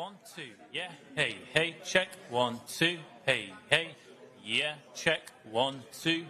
1, 2. Yeah, hey, hey, check. 1, 2. Hey, hey. Yeah, check. 1, 2.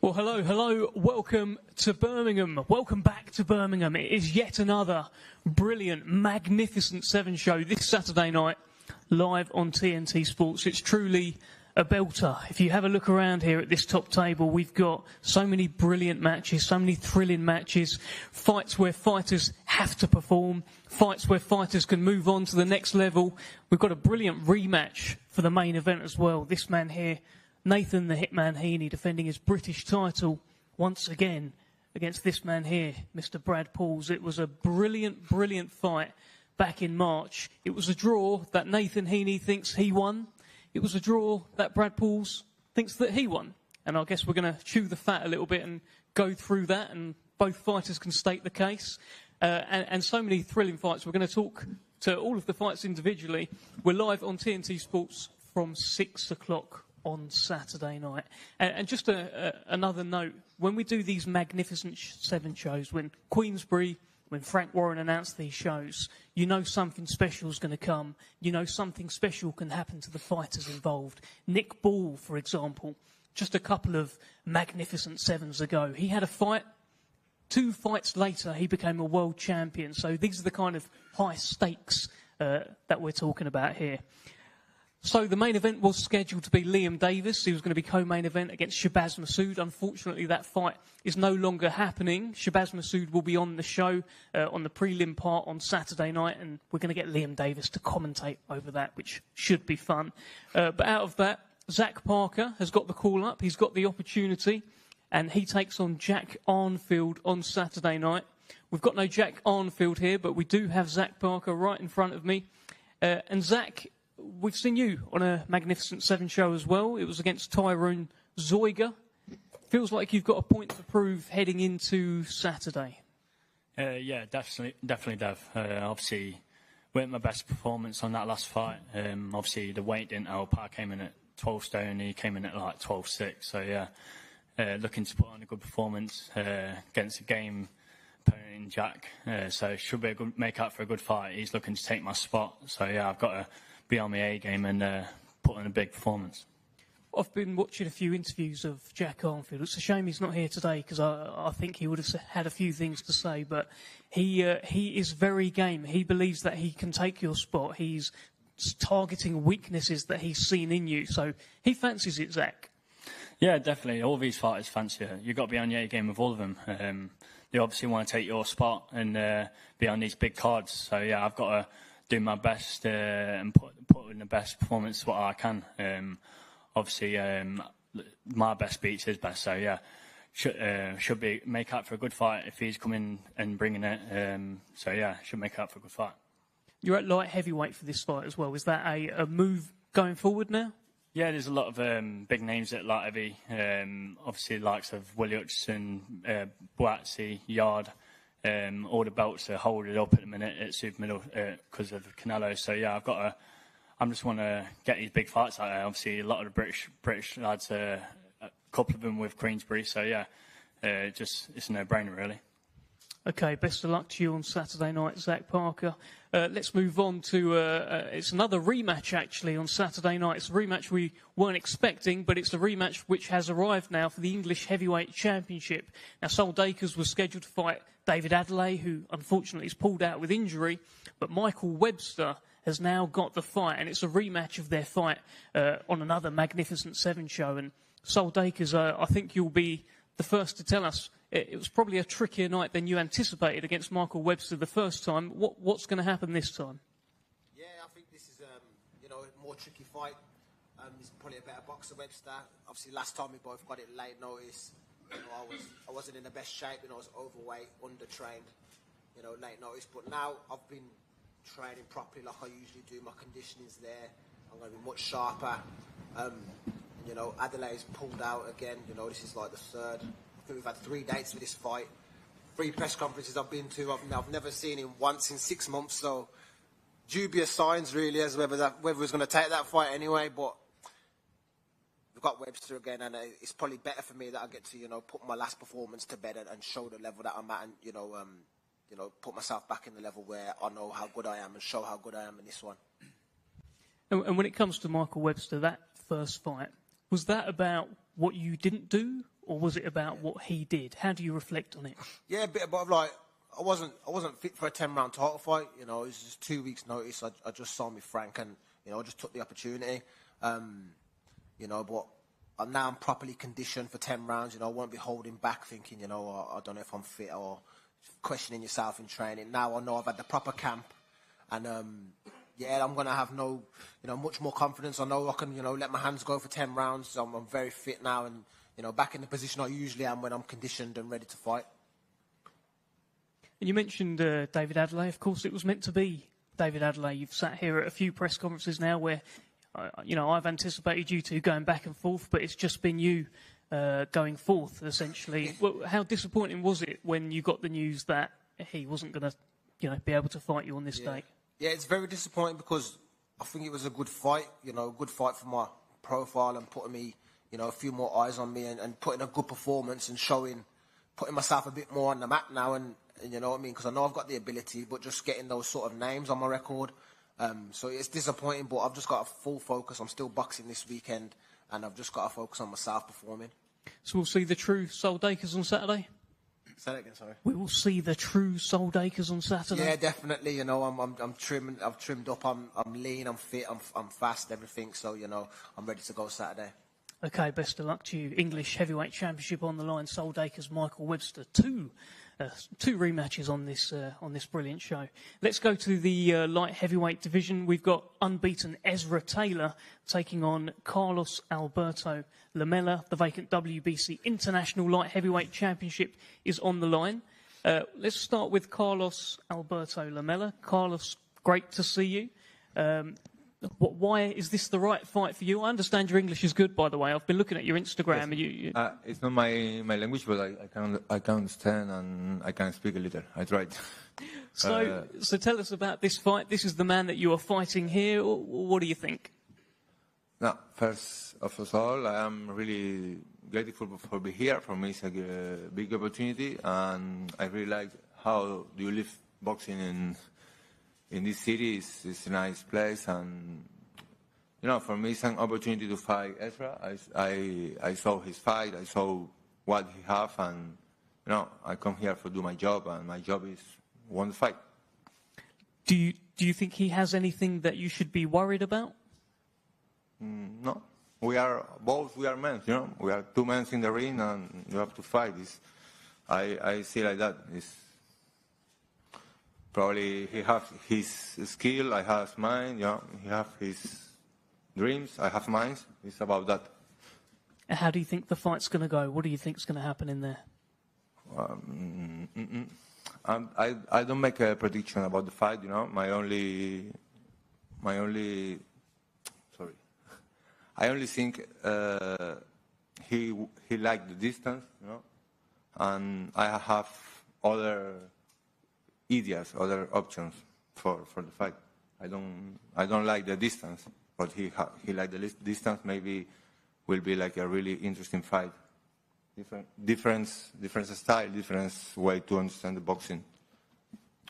Well, hello. Welcome to Birmingham. Welcome back to Birmingham. It is yet another brilliant, magnificent Seven show this Saturday night, live on TNT Sports. It's truly a belter. If you have a look around here at this top table, we've got so many brilliant matches, so many thrilling matches, fights where fighters have to perform, fights where fighters can move on to the next level. We've got a brilliant rematch for the main event as well. This man here, Nathan the Hitman Heaney, defending his British title once again against this man here, Mr. Brad Pauls. It was a brilliant, brilliant fight back in March. It was a draw that Nathan Heaney thinks he won. It was a draw that Brad Pauls thinks that he won. And I guess we're going to chew the fat a little bit and go through that, and both fighters can state the case. And so many thrilling fights. We're going to talk to all of the fights individually. We're live on TNT Sports from 6 o'clock on Saturday night. And just another note, when we do these magnificent Seven shows, when Queensbury, when Frank Warren announced these shows, you know something special is going to come. You know something special can happen to the fighters involved. Nick Ball, for example, just a couple of magnificent Sevens ago, he had a fight. 2 fights later, he became a world champion. So these are the kind of high stakes that we're talking about here. So the main event was scheduled to be Liam Davis. He was going to be co-main event against Shabazz Massoud. Unfortunately, that fight is no longer happening. Shabazz Massoud will be on the show on the prelim part on Saturday night, and we're going to get Liam Davis to commentate over that, which should be fun. But out of that, Zach Parker has got the call up. He's got the opportunity, and he takes on Jack Arnfield on Saturday night. We've got no Jack Arnfield here, but we do have Zach Parker right in front of me. And Zach, we've seen you on a Magnificent Seven show as well. It was against Tyrone Zoiga. Feels like you've got a point to prove heading into Saturday. Yeah, definitely, Dev. Obviously, weren't my best performance on that last fight. Obviously, the weight didn't help. I came in at 12 stone. He came in at like 12.6. So, yeah, looking to put on a good performance against a game opponent in Jack. So it should be a good make up for a good fight. He's looking to take my spot. So, yeah, I've got to be on my A game and put in a big performance. I've been watching a few interviews of Jack Arnfield. It's a shame he's not here today because I think he would have had a few things to say. But he is very game. He believes that he can take your spot. He's targeting weaknesses that he's seen in you. So he fancies it, Zach. Yeah, definitely. All these fighters fancy it. You've got to be on your A game with all of them. They obviously want to take your spot and be on these big cards. So, yeah, I've got to do my best and put in the best performance what I can. Obviously, my best beats his best. So yeah, should be make up for a good fight if he's coming and bringing it. So yeah, should make up for a good fight. You're at light heavyweight for this fight as well. Is that a move going forward now? Yeah, there's a lot of big names at light heavy. Obviously, the likes of Willie Hutchison, Boatsy, Yard. All the belts are holding up at the minute at super middle because of Canelo. So yeah, I just want to get these big fights out there. Obviously, a lot of the British lads, a couple of them with Queensbury. So yeah, it's a no-brainer really. Okay, best of luck to you on Saturday night, Zach Parker. Let's move on to, it's another rematch actually on Saturday night. It's a rematch we weren't expecting, but it's a rematch which has arrived now for the English Heavyweight Championship. Now, Sol Dacres was scheduled to fight David Adelaide, who unfortunately is pulled out with injury, but Michael Webster has now got the fight, and it's a rematch of their fight on another Magnificent Seven show. And Sol Dacres, I think you'll be the first to tell us it was probably a trickier night than you anticipated against Michael Webster the first time. What's going to happen this time? Yeah, I think this is a more tricky fight. He's probably a better boxer, Webster. Obviously, last time we both got it late notice. I wasn't in the best shape. I was overweight, undertrained. Late notice. But now I've been training properly like I usually do. My conditioning's there. I'm going to be much sharper. Adelaide's pulled out again. This is like the third. I think we've had 3 dates for this fight. 3 press conferences I've been to. I've never seen him once in 6 months. So dubious signs really as whether he's going to take that fight anyway. But we've got Webster again, and it's probably better for me that I get to put my last performance to bed and show the level that I'm at, and put myself back in the level where I know how good I am and show how good I am in this one. And when it comes to Michael Webster, that first fight, was that about what you didn't do, or was it about what he did? How do you reflect on it? Yeah, a bit above. Like I wasn't fit for a 10-round title fight. You know, it was just 2 weeks' notice. I just signed with Frank, and you know, I just took the opportunity. You know, but now I'm properly conditioned for 10 rounds. You know, I won't be holding back, thinking, you know, I don't know if I'm fit or questioning yourself in training. Now I know I've had the proper camp, and yeah, I'm gonna have much more confidence. I know I can, you know, let my hands go for 10 rounds. I'm very fit now, and you know, back in the position I usually am when I'm conditioned and ready to fight. And you mentioned David Adelaide. Of course, it was meant to be David Adelaide. You've sat here at a few press conferences now where, you know, I've anticipated you two going back and forth, but it's just been you going forth, essentially. Well, how disappointing was it when you got the news that he wasn't going to, you know, be able to fight you on this date? Yeah, it's very disappointing because I think it was a good fight, you know, a good fight for my profile and putting me, you know, a few more eyes on me and putting a good performance and putting myself a bit more on the map now and you know what I mean? Because I know I've got the ability, but just getting those sort of names on my record. So it's disappointing, but I've just got a full focus. I'm still boxing this weekend, and I've just got to focus on myself performing. So we'll see the true Soldakers on Saturday? Say that again, sorry. We will see the true Soldakers on Saturday? Yeah, definitely. You know, I'm trimmed. I've trimmed up. I'm lean. I'm fit. I'm fast. Everything. So you know, I'm ready to go Saturday. Okay, best of luck to you. English Heavyweight Championship on the line. Soldakers, Michael Webster. Two rematches on this brilliant show. Let's go to the light heavyweight division. We've got unbeaten Ezra Taylor taking on Carlos Alberto Lamela. The vacant WBC International Light Heavyweight Championship is on the line. Let's start with Carlos Alberto Lamela. Carlos, great to see you. Why is this the right fight for you? I understand your English is good, by the way. I've been looking at your Instagram. Yes. And it's not my language, but I can understand and I can speak a little. I tried. So tell us about this fight. This is the man that you are fighting here. What do you think? No, first of all, I am really grateful for being here. For me, it's a big opportunity, and I really like how you live boxing in this city. It's a nice place, and you know, for me, it's an opportunity to fight Ezra. I saw his fight, I saw what he have, and you know, I come here to do my job, and my job is won the fight. Do you think he has anything that you should be worried about? No, we are men. You know, we are two men in the ring, and you have to fight. I see like that. Probably he has his skill, I have mine, yeah. He has his dreams, I have mine. It's about that. How do you think the fight's going to go? What do you think is going to happen in there? I don't make a prediction about the fight, you know. I only think he liked the distance, you know, and I have other ideas, other options for the fight. I don't like the distance, but he like the distance. Maybe will be like a really interesting fight. Different style, different way to understand the boxing.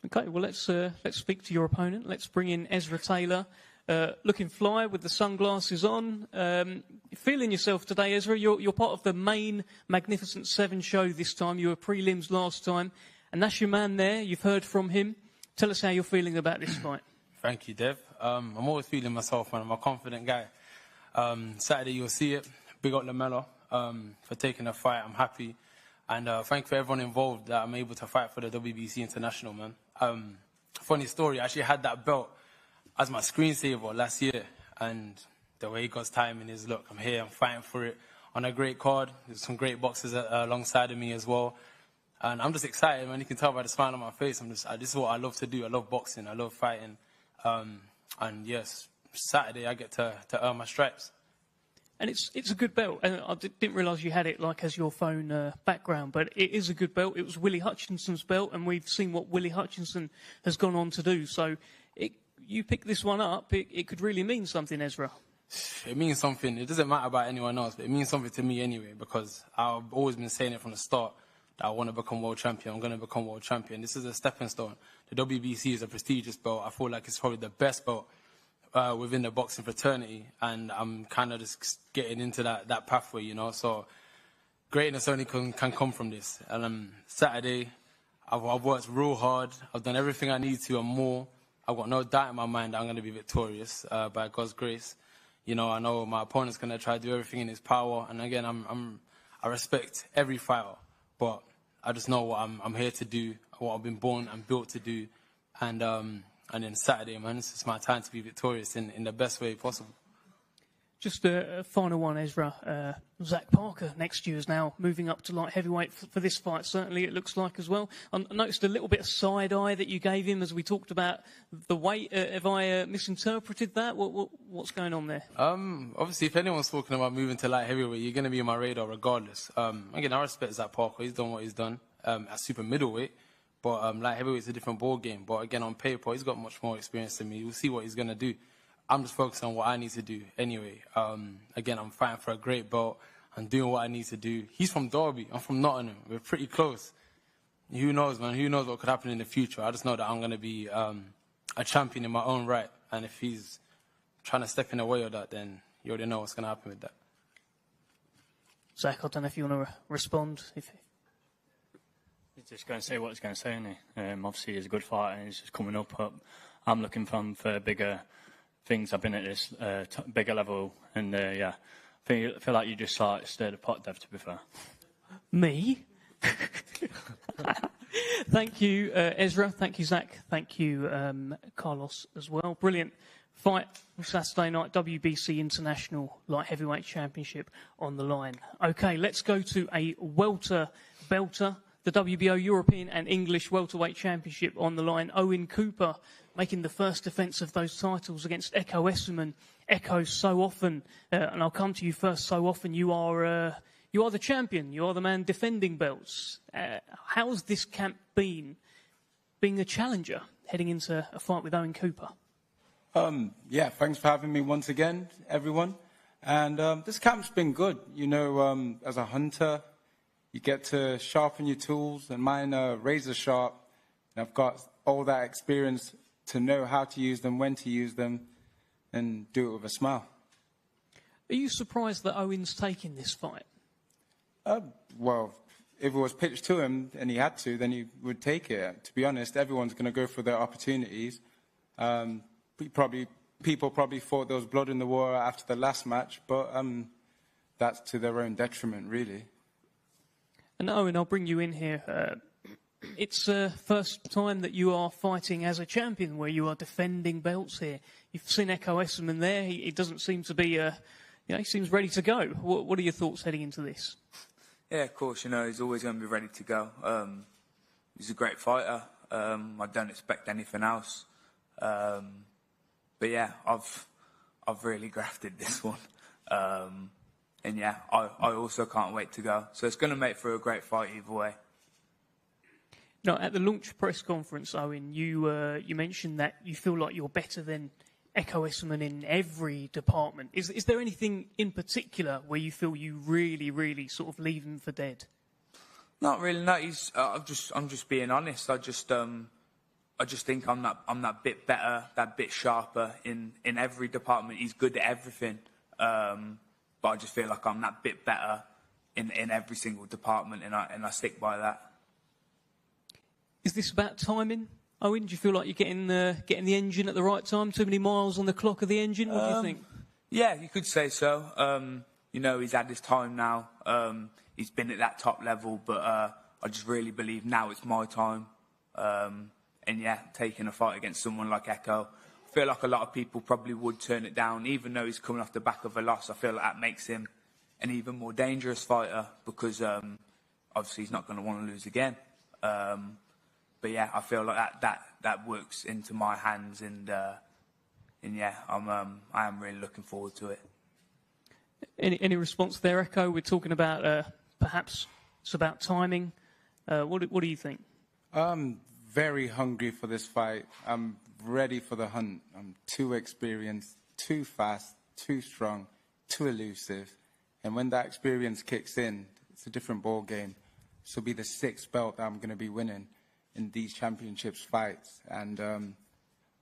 Okay, well let's speak to your opponent. Let's bring in Ezra Taylor, looking fly with the sunglasses on. Feeling yourself today, Ezra? You're part of the main Magnificent Seven show this time. You were prelims last time. And that's your man there. You've heard from him. Tell us how you're feeling about this fight. Thank you, Dev. I'm always feeling myself, man. I'm a confident guy. Saturday, you'll see it. Big up Lamela for taking the fight. I'm happy. And thank you for everyone involved that I'm able to fight for the WBC International, man. Funny story, I actually had that belt as my screensaver last year. And the way God's timing is, look, I'm here, I'm fighting for it on a great card. There's some great boxers alongside of me as well. And I'm just excited, man. You can tell by the smile on my face. This is what I love to do. I love boxing. I love fighting. And yes, Saturday I get to earn my stripes. And it's a good belt. And I didn't realise you had it like as your phone background, but it is a good belt. It was Willie Hutchinson's belt, and we've seen what Willie Hutchinson has gone on to do. So you pick this one up, it could really mean something, Ezra. It means something. It doesn't matter about anyone else, but it means something to me anyway, because I've always been saying it from the start. I want to become world champion. I'm going to become world champion. This is a stepping stone. The WBC is a prestigious belt. I feel like it's probably the best belt within the boxing fraternity, and I'm kind of just getting into that pathway, you know. So greatness only can come from this. And Saturday, I've worked real hard. I've done everything I need to and more. I've got no doubt in my mind that I'm going to be victorious by God's grace. You know, I know my opponent's going to try to do everything in his power. And again, I respect every fighter, but I just know what I'm here to do, what I've been born and built to do. And then Saturday, man, it's just my time to be victorious in the best way possible. Just a final one, Ezra. Zach Parker next year is now moving up to light heavyweight for this fight. Certainly, it looks like as well. I noticed a little bit of side eye that you gave him as we talked about the weight. Have I misinterpreted that? What's going on there? Obviously, if anyone's talking about moving to light heavyweight, you're going to be on my radar regardless. Again, I respect Zach Parker. He's done what he's done at super middleweight. But light heavyweight's a different ball game. But again, on paper, he's got much more experience than me. We'll see what he's going to do. I'm just focused on what I need to do anyway. Again, I'm fighting for a great belt. I'm doing what I need to do. He's from Derby. I'm from Nottingham. We're pretty close. Who knows, man? Who knows what could happen in the future? I just know that I'm going to be a champion in my own right. And if he's trying to step in the way of that, then you already know what's going to happen with that. Zach, I don't know if you want to respond. He's just going to say what he's going to say, isn't he? Obviously, he's a good fighter and he's just coming up. I'm looking for bigger things. I've been at this bigger level, and yeah, I feel like you just stirred the pot, Dev, to be fair. Me? Thank you, Ezra. Thank you, Zach. Thank you, Carlos, as well. Brilliant fight Saturday night, WBC International Light Heavyweight Championship on the line. Okay, let's go to a welter belter. The WBO European and English Welterweight Championship on the line. Owen Cooper making the first defence of those titles against Eko Essuman. Eko, so often, and I'll come to you first, so often you are the champion. You are the man defending belts. How's this camp been, being a challenger, heading into a fight with Owen Cooper? Yeah, thanks for having me once again, everyone. And this camp's been good. You know, as a hunter, you get to sharpen your tools, and mine are razor sharp. And I've got all that experience to know how to use them, when to use them, and do it with a smile. Are you surprised that Owen's taking this fight? Well, if it was pitched to him and he had to, then he would take it. To be honest, everyone's going to go for their opportunities. People probably thought there was blood in the water after the last match, but that's to their own detriment, really. And Owen, I'll bring you in here. It's the first time that you are fighting as a champion, where you are defending belts here. You've seen Eko Essuman there. He doesn't seem to be, he seems ready to go. What are your thoughts heading into this? Yeah, of course, he's always going to be ready to go. He's a great fighter. I don't expect anything else. But yeah, I've really grafted this one. And yeah, I also can't wait to go. So it's going to make for a great fight either way. Now, at the launch press conference, Owen, you mentioned that you feel like you're better than Eko Essuman in every department. Is there anything in particular where you feel you really, really sort of leave him for dead? Not really. No, I'm just being honest. I just think I'm that bit better, that bit sharper in every department. He's good at everything. But I just feel like I'm that bit better in every single department, and I stick by that. Is this about timing, Owen? Do you feel like you're getting the engine at the right time? Too many miles on the clock of the engine? What do you think? Yeah, you could say so. He's had his time now. He's been at that top level, but I just really believe now it's my time. And yeah, taking a fight against someone like Eko, I feel like a lot of people probably would turn it down, even though he's coming off the back of a loss. I feel like that makes him an even more dangerous fighter because obviously he's not going to want to lose again. But yeah, I feel like that works into my hands, and yeah, I am really looking forward to it. Any response there, Eko? We're talking about perhaps it's about timing. What do you think? I'm very hungry for this fight. I'm ready for the hunt. I'm too experienced, too fast, too strong, too elusive. And when that experience kicks in, it's a different ball game. This will be the 6th belt that I'm going to be winning in these championships fights. And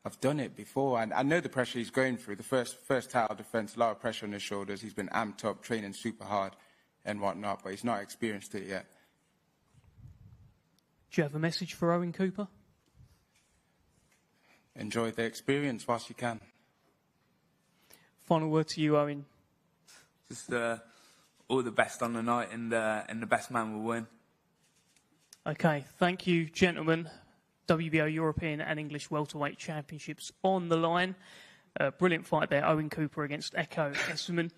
I've done it before. And I know the pressure he's going through. The first title defense, a lot of pressure on his shoulders. He's been amped up, training super hard. and whatnot, but he's not experienced it yet. Do you have a message for Owen Cooper? Enjoy the experience whilst you can. Final word to you, Owen. Just all the best on the night, and the best man will win. Okay, thank you, gentlemen. WBO European and English Welterweight Championships on the line. Brilliant fight there, Owen Cooper against Echo Esserman.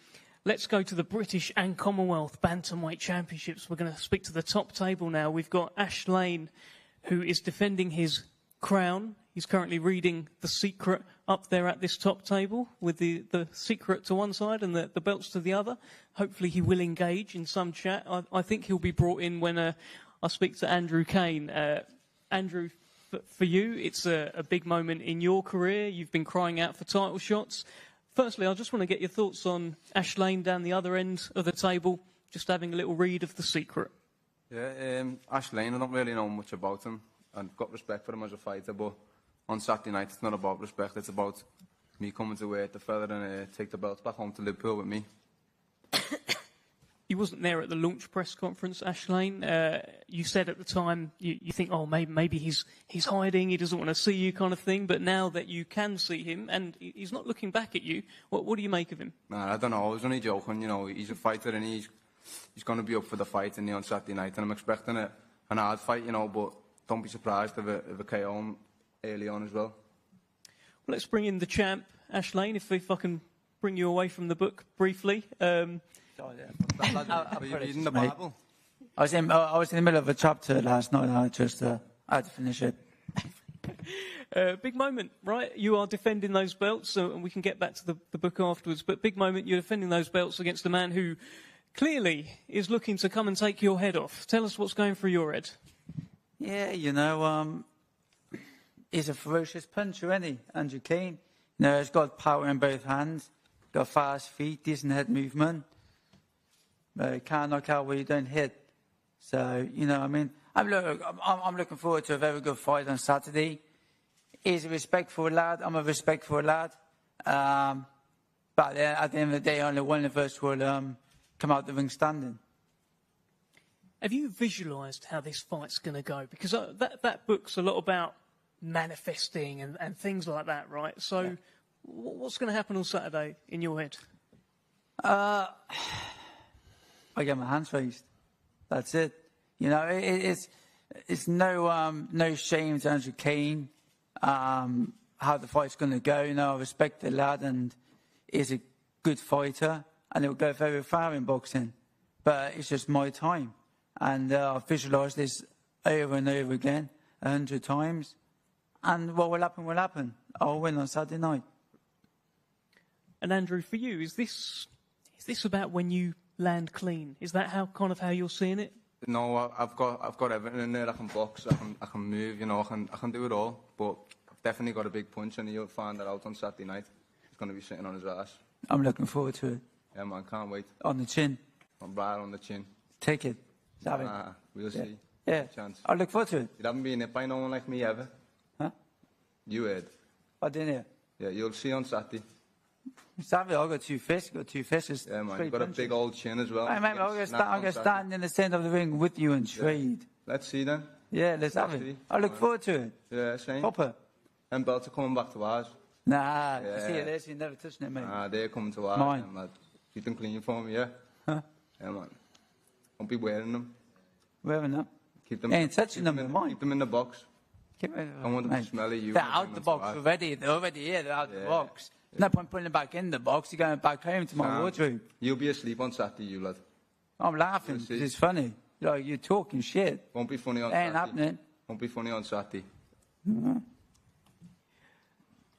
Let's go to the British and Commonwealth Bantamweight Championships. We're going to speak to the top table now. We've got Ash Lane, who is defending his crown. He's currently reading The Secret up there at this top table with the Secret to one side and the belts to the other. Hopefully he will engage in some chat. I think he'll be brought in when I speak to Andrew Kane. Andrew, for you, it's a big moment in your career. You've been crying out for title shots. Firstly, I just want to get your thoughts on Ash Lane down the other end of the table, just having a little read of The Secret. Yeah, Ash Lane, I don't really know much about him. I've got respect for him as a fighter, but on Saturday night it's not about respect, it's about me coming to wear the feather and take the belt back home to Liverpool with me. You wasn't there at the launch press conference, Ash Lane. You said at the time you think, oh, maybe he's hiding, he doesn't want to see you kind of thing. But now that you can see him and he's not looking back at you, what do you make of him? Man, I don't know, I was only joking, you know, he's a fighter and he's going to be up for the fight on Saturday night, and I'm expecting an hard fight, you know, but don't be surprised if a KO him early on as well. Well, let's bring in the champ, Ash Lane, if I can bring you away from the book briefly. Reading the Bible. I was in the middle of a chapter last night, and I just had to finish it. Big moment, right? You are defending those belts, and we can get back to the book afterwards, but big moment, you're defending those belts against a man who clearly is looking to come and take your head off. Tell us what's going through your head. Yeah, you know, he's a ferocious puncher, isn't he, Andrew Kane? You know, he's got power in both hands, got fast feet, decent head movement. Can't knock out where you don't hit. So, you know, I mean, I'm looking forward to a very good fight on Saturday. He's a respectful lad. I'm a respectful lad. But at the end of the day, only one of us will come out the ring standing. Have you visualised how this fight's going to go? Because that book's a lot about manifesting and things like that, right? So yeah. What's going to happen on Saturday in your head? I get my hands raised. That's it. You know, it's no shame to Andrew Kane how the fight's going to go. You know, I respect the lad, and he's a good fighter, and he'll go very far in boxing. But it's just my time. And I've visualised this over and over again, 100 times. And what will happen will happen. I'll win on Saturday night. And Andrew, for you, is this about when you land clean? Is that how you're seeing it? No, I've got everything in there. I can box, I can move, you know, I can do it all. But I've definitely got a big punch, and you'll find that out on Saturday night. He's going to be sitting on his ass. I'm looking forward to it. Yeah, man, can't wait. On the chin. I'm right on the chin. Take it. We'll see. Yeah. Chance. I look forward to it. You haven't been hit by no one like me ever. Huh? You heard. I didn't hear. Yeah, you'll see on Saturday. Saturday, I've got two fists. Yeah, man, you've got a big old chin as well. Hey, mate, I'm going to stand in the centre of the ring with you and trade. Yeah. Let's see then. Yeah, let's have it. I look forward to it. Yeah, same. Proper. And belts are coming back to ours. Nah, yeah. See you there, so you're never touching it, mate. Nah, they're coming to ours. Mine. Man. Keep them clean for me, yeah? Huh? Yeah, man. Don't be wearing them. Wearing them? Keep them. Ain't touching them, mine. Keep them in the box. I want them to smell of you. They're out the box already. They're already here. They're out the box. No point putting them back in the box. You're going back home to my wardrobe. You'll be asleep on Saturday, you lad. I'm laughing because it's funny. Like, you're talking shit. Won't be funny on Saturday. Ain't happening. Won't be funny on Saturday. Mm-hmm.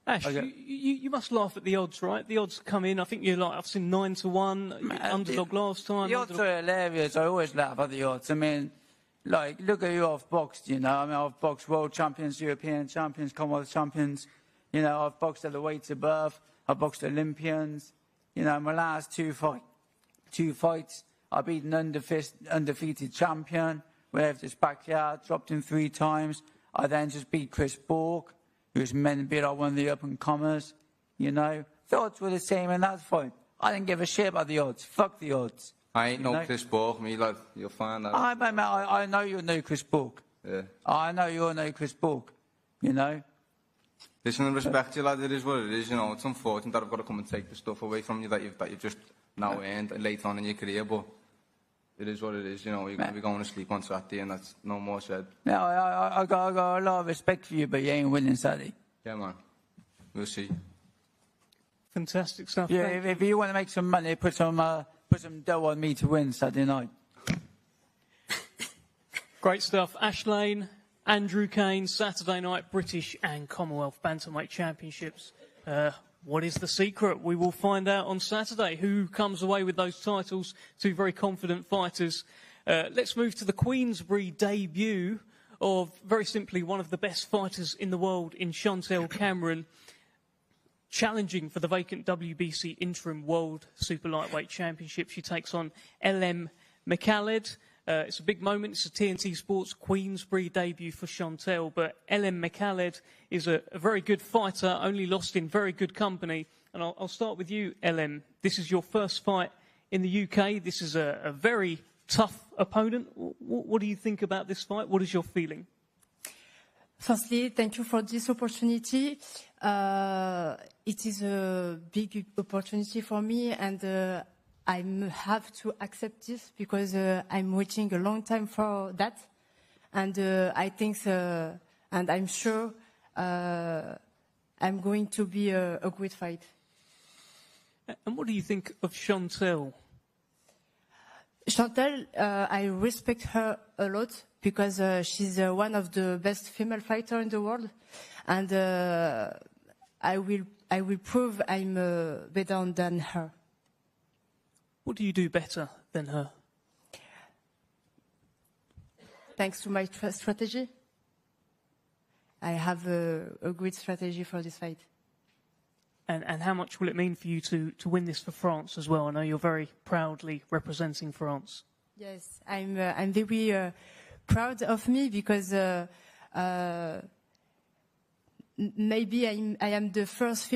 Ash, you must laugh at the odds, right? The odds come in. I think I've seen 9-1. Underdog last time. The odds are hilarious. I always laugh at the odds. I mean, like, look at who I've boxed, you know. I mean, I've boxed world champions, European champions, Commonwealth champions. You know, I've boxed at the weights above. I've boxed Olympians. You know, my last two fights, I beat an undefeated champion. We have this backyard, dropped him 3 times. I then just beat Chris Borg, who's meant to be like one of the up-and-comers. You know, the odds were the same in that fight. I didn't give a shit about the odds. Fuck the odds. I ain't no Chris Borg, me, lad. You'll find that. I know you're no Chris Borg. Yeah. I know you're no Chris Borg. You know. Listen, and respect you, lad. It is what it is. You know, it's unfortunate that I've got to come and take the stuff away from you that you've just now earned later on in your career, but it is what it is. You know, you're going to be going to sleep on Saturday, and that's no more said. No, I got a lot of respect for you, but you ain't winning Saturday. Yeah, man. We'll see. Fantastic stuff. Yeah, if you want to make some money, put some dough on me to win Saturday night. Great stuff. Ash Lane, Andrew Kane, Saturday night British and Commonwealth Bantamweight Championships. What is the secret? We will find out on Saturday who comes away with those titles. Two very confident fighters. Let's move to the Queensbury debut of, very simply, one of the best fighters in the world in Chantelle Cameron, challenging for the vacant WBC Interim World Super Lightweight Championship. She takes on LM McCalled. It's a big moment. It's a TNT Sports Queensbury debut for Chantelle, but LM McCalled is a very good fighter, only lost in very good company. And I'll start with you, LM. This is your first fight in the UK. This is a very tough opponent. What do you think about this fight? What is your feeling? Firstly, thank you for this opportunity. It is a big opportunity for me, and I have to accept this because I'm waiting a long time for that. And I think, and I'm sure, I'm going to be a great fight. And what do you think of Chantelle? Chantelle, I respect her a lot because she's one of the best female fighters in the world. And I will prove I'm better than her. What do you do better than her? Thanks to my strategy. I have a great strategy for this fight. And how much will it mean for you to win this for France as well? I know you're very proudly representing France. Yes, I'm very proud of me because maybe I am the first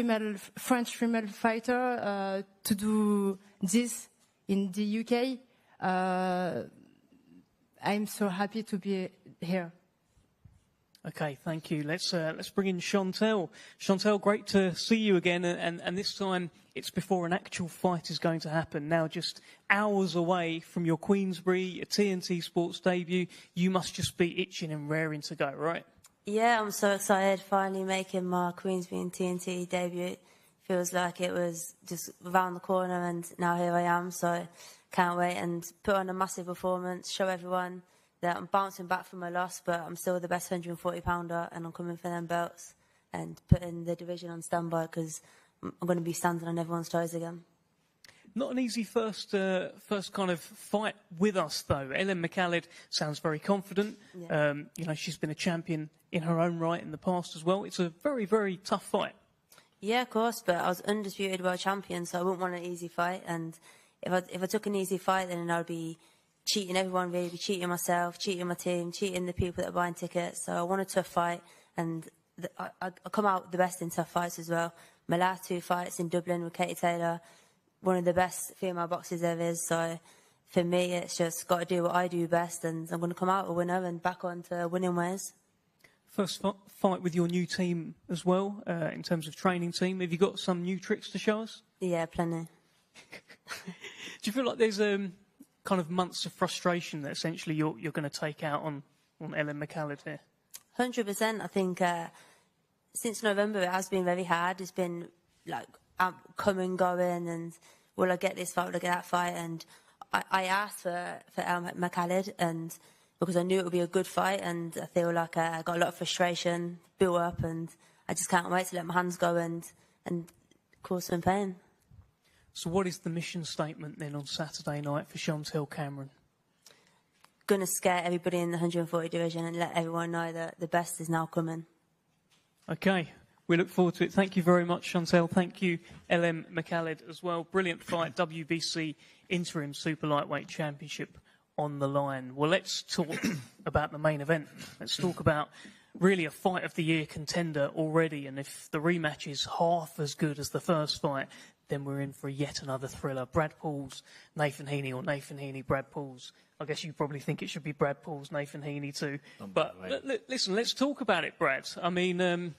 French female fighter to do this in the UK. I'm so happy to be here. Okay, thank you. Let's bring in Chantelle. Chantelle, great to see you again, and this time it's before an actual fight is going to happen. Now, just hours away from your Queensbury TNT Sports debut, you must just be itching and raring to go, right? Yeah, I'm so excited, finally making my Queensbury and TNT debut. Feels like it was just around the corner, and now here I am, so can't wait and put on a massive performance, show everyone that I'm bouncing back from a loss, but I'm still the best 140-pounder, and I'm coming for them belts and putting the division on standby because I'm going to be standing on everyone's toes again. Not an easy first kind of fight with us, though. LM McCalled sounds very confident. Yeah. You know, she's been a champion in her own right in the past as well. It's a very, very tough fight. Yeah, of course, but I was undisputed world champion, so I wouldn't want an easy fight. And if I took an easy fight, then I'd be cheating everyone, really, be cheating myself, cheating my team, cheating the people that are buying tickets. So I want a tough fight, and I come out the best in tough fights as well. My last two fights in Dublin with Katie Taylor, one of the best female boxers there is. So for me, it's just got to do what I do best, and I'm going to come out a winner and back on to winning ways. First fight with your new team as well, in terms of training team. Have you got some new tricks to show us? Yeah, plenty. Do you feel like there's kind of months of frustration that essentially you're going to take out on LM McCalled here? 100%. I think since November it has been very hard. It's been like coming, going, and will I get this fight, will I get that fight? And I asked for LM McCalled, and because I knew it would be a good fight, and I feel like I got a lot of frustration built up, and I just can't wait to let my hands go and cause some pain. So what is the mission statement then on Saturday night for Chantelle Cameron? Going to scare everybody in the 140 division and let everyone know that the best is now coming. Okay, we look forward to it. Thank you very much, Chantelle. Thank you, LM McCalled, as well. Brilliant fight, WBC Interim Super Lightweight Championship on the line. Well, let's talk about the main event. Let's talk about really a fight of the year contender already. And if the rematch is half as good as the first fight, then we're in for yet another thriller. Brad Pauls, Nathan Heaney, or Nathan Heaney, Brad Pauls. I guess you probably think it should be Brad Pauls, Nathan Heaney too. But listen, let's talk about it, Brad. I mean,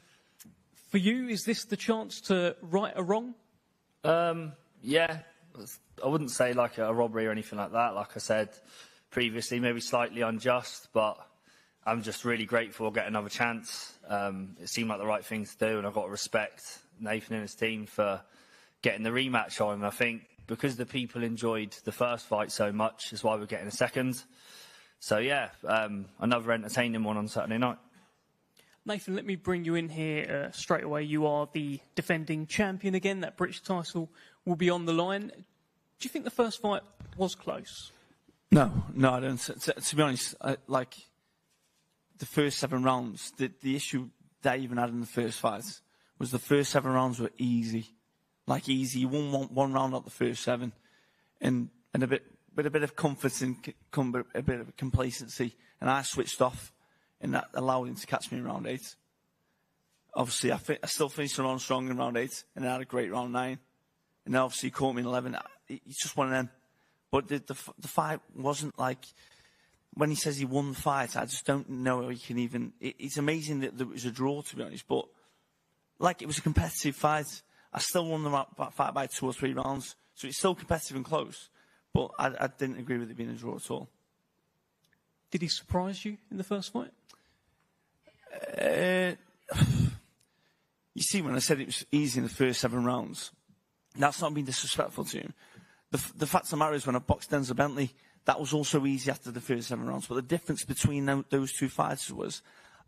for you, is this the chance to right a wrong? Yeah, I wouldn't say like a robbery or anything like that. Like I said previously, maybe slightly unjust, but I'm just really grateful I get another chance. It seemed like the right thing to do, and I've got to respect Nathan and his team for getting the rematch on. And I think because the people enjoyed the first fight so much is why we're getting a second. So yeah, another entertaining one on Saturday night. Nathan, let me bring you in here straight away. You are the defending champion again. That British title will be on the line. Do you think the first fight was close? No, I don't. To be honest, like the first 7 rounds, the issue that I even had in the first fight was the first 7 rounds were easy. Like easy. You won one round out the first 7, and a bit of comfort and a bit of complacency, and I switched off, and that allowed him to catch me in round 8. Obviously, I still finished the round strong in round 8, and I had a great round 9, and then obviously he caught me in 11. It's just one of them. But the fight wasn't like when he says he won the fight. I just don't know how he can even. It's amazing that there was a draw, to be honest, but like it was a competitive fight. I still won the fight by 2 or 3 rounds. So it's still competitive and close. But I didn't agree with it being a draw at all. Did he surprise you in the first fight? You see, when I said it was easy in the first 7 rounds, that's not being disrespectful to him. The fact of the matter is, when I boxed Denzel Bentley, that was also easy after the first 7 rounds. But the difference between those 2 fights was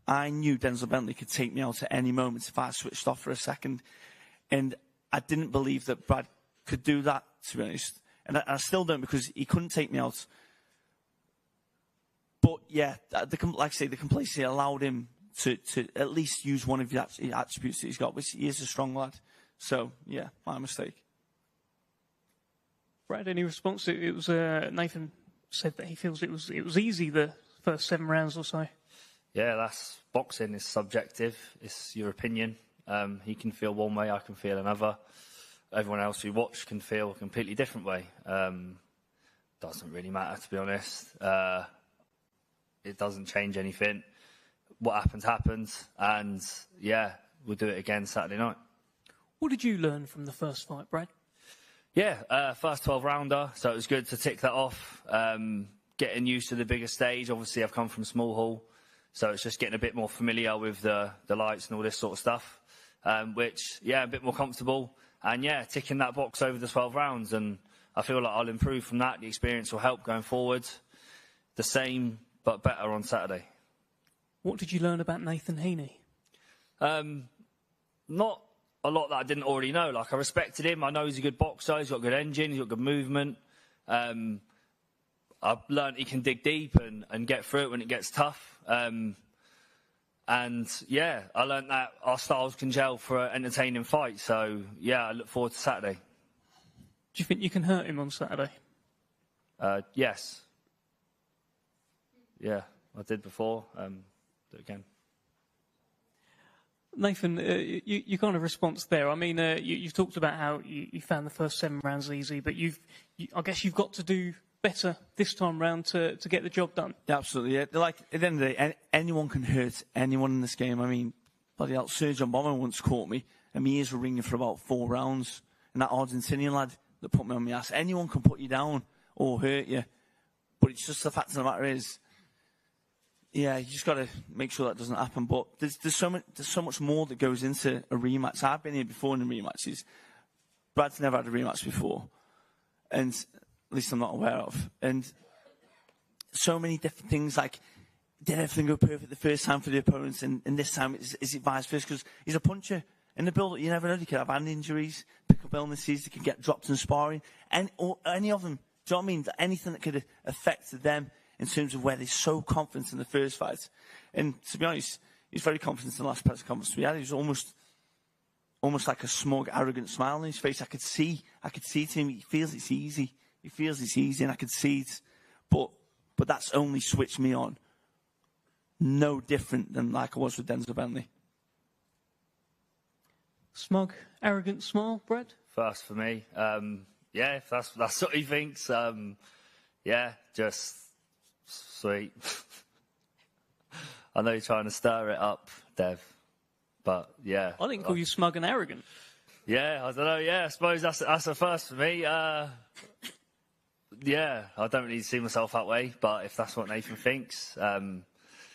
I knew Denzel Bentley could take me out at any moment if I switched off for a second. And I didn't believe that Brad could do that, to be honest. And I still don't, because he couldn't take me out. But yeah, like I say, the complacency allowed him to at least use one of the attributes that he's got, which he is a strong lad. So yeah, my mistake. Brad, any response? It was Nathan said that he feels it was easy the first 7 rounds or so. Yeah, that's boxing is subjective. It's your opinion. He can feel one way, I can feel another. Everyone else who watch can feel a completely different way. Doesn't really matter, to be honest. It doesn't change anything. What happens, and yeah, we'll do it again Saturday night. What did you learn from the first fight, Brad? Yeah, first 12-rounder, so it was good to tick that off. Getting used to the bigger stage. Obviously, I've come from small hall, so it's just getting a bit more familiar with the lights and all this sort of stuff. Which, yeah, a bit more comfortable. And, yeah, ticking that box over the 12 rounds. And I feel like I'll improve from that. The experience will help going forward. The same, but better on Saturday. What did you learn about Nathan Heaney? Not a lot that I didn't already know. Like, I respected him. I know he's a good boxer. He's got a good engine. He's got good movement. I've learned he can dig deep and get through it when it gets tough. And, yeah, I learned that our styles can gel for an entertaining fight. So, yeah, I look forward to Saturday. Do you think you can hurt him on Saturday? Yes. Yeah, I did before. Do it again. Nathan, you kind of response there. I mean, you've talked about how you found the first 7 rounds easy, but I guess you've got to do better this time round to get the job done. Yeah, absolutely. Yeah. Like, at the end of the day, anyone can hurt anyone in this game. I mean, bloody hell, Sergio Bomber once caught me, and my ears were ringing for about 4 rounds. And that Argentinian lad that put me on my ass, anyone can put you down or hurt you. But it's just the fact of the matter is, yeah, you just got to make sure that doesn't happen. But there's so much more that goes into a rematch. I've been here before in the rematches. Brad's never had a rematch before, and at least I'm not aware of. And so many different things, like, did everything go perfect the first time for the opponents, and this time is it vice versa? Because he's a puncher. In the build-up, you never know. He could have hand injuries, pick up illnesses, they could get dropped in sparring, or any of them. Do you know what I mean? Anything that could affect them in terms of where they're so confident in the first fight. And to be honest, he's very confident in the last press conference we had. He was almost like a smug, arrogant smile on his face. I could see to him, he feels it's easy. He feels it's easy, and I could see it. But that's only switched me on no different than like I was with Denzel Bentley. Smug, arrogant smile, Brad? First for me. Yeah, if that's what he thinks. Yeah, just sweet. I know you're trying to stir it up, Dev, but yeah. I didn't call you smug and arrogant. Yeah, I don't know. Yeah, I suppose that's a first for me. Yeah, I don't really see myself that way, but if that's what Nathan thinks,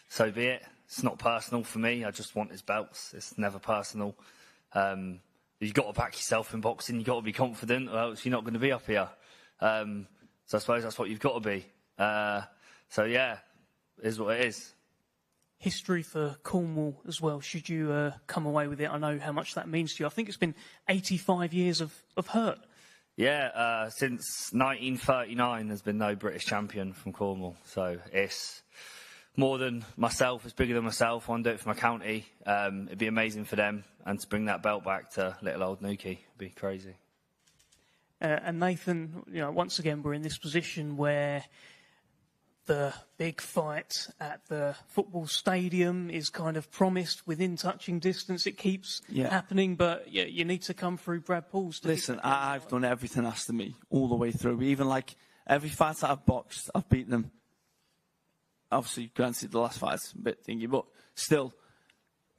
so be it. It's not personal for me. I just want his belts. It's never personal. You've got to back yourself in boxing. You've got to be confident, or else you're not going to be up here. So I suppose that's what you've got to be. So yeah, it is what it is. History for Cornwall as well, should you come away with it. I know how much that means to you. I think it's been 85 years of hurt. Yeah, since 1939 there's been no British champion from Cornwall. So it's more than myself, it's bigger than myself. I want to do it for my county. It'd be amazing for them. And to bring that belt back to little old Newquay would be crazy. And Nathan, once again, we're in this position where the big fight at the football stadium is kind of promised within touching distance. It keeps happening, but you need to come through Brad Paul's. Listen, I've done everything asked of me all the way through. Even like every fight that I've boxed, I've beaten them. Obviously, granted, the last fight's a bit thingy, but still,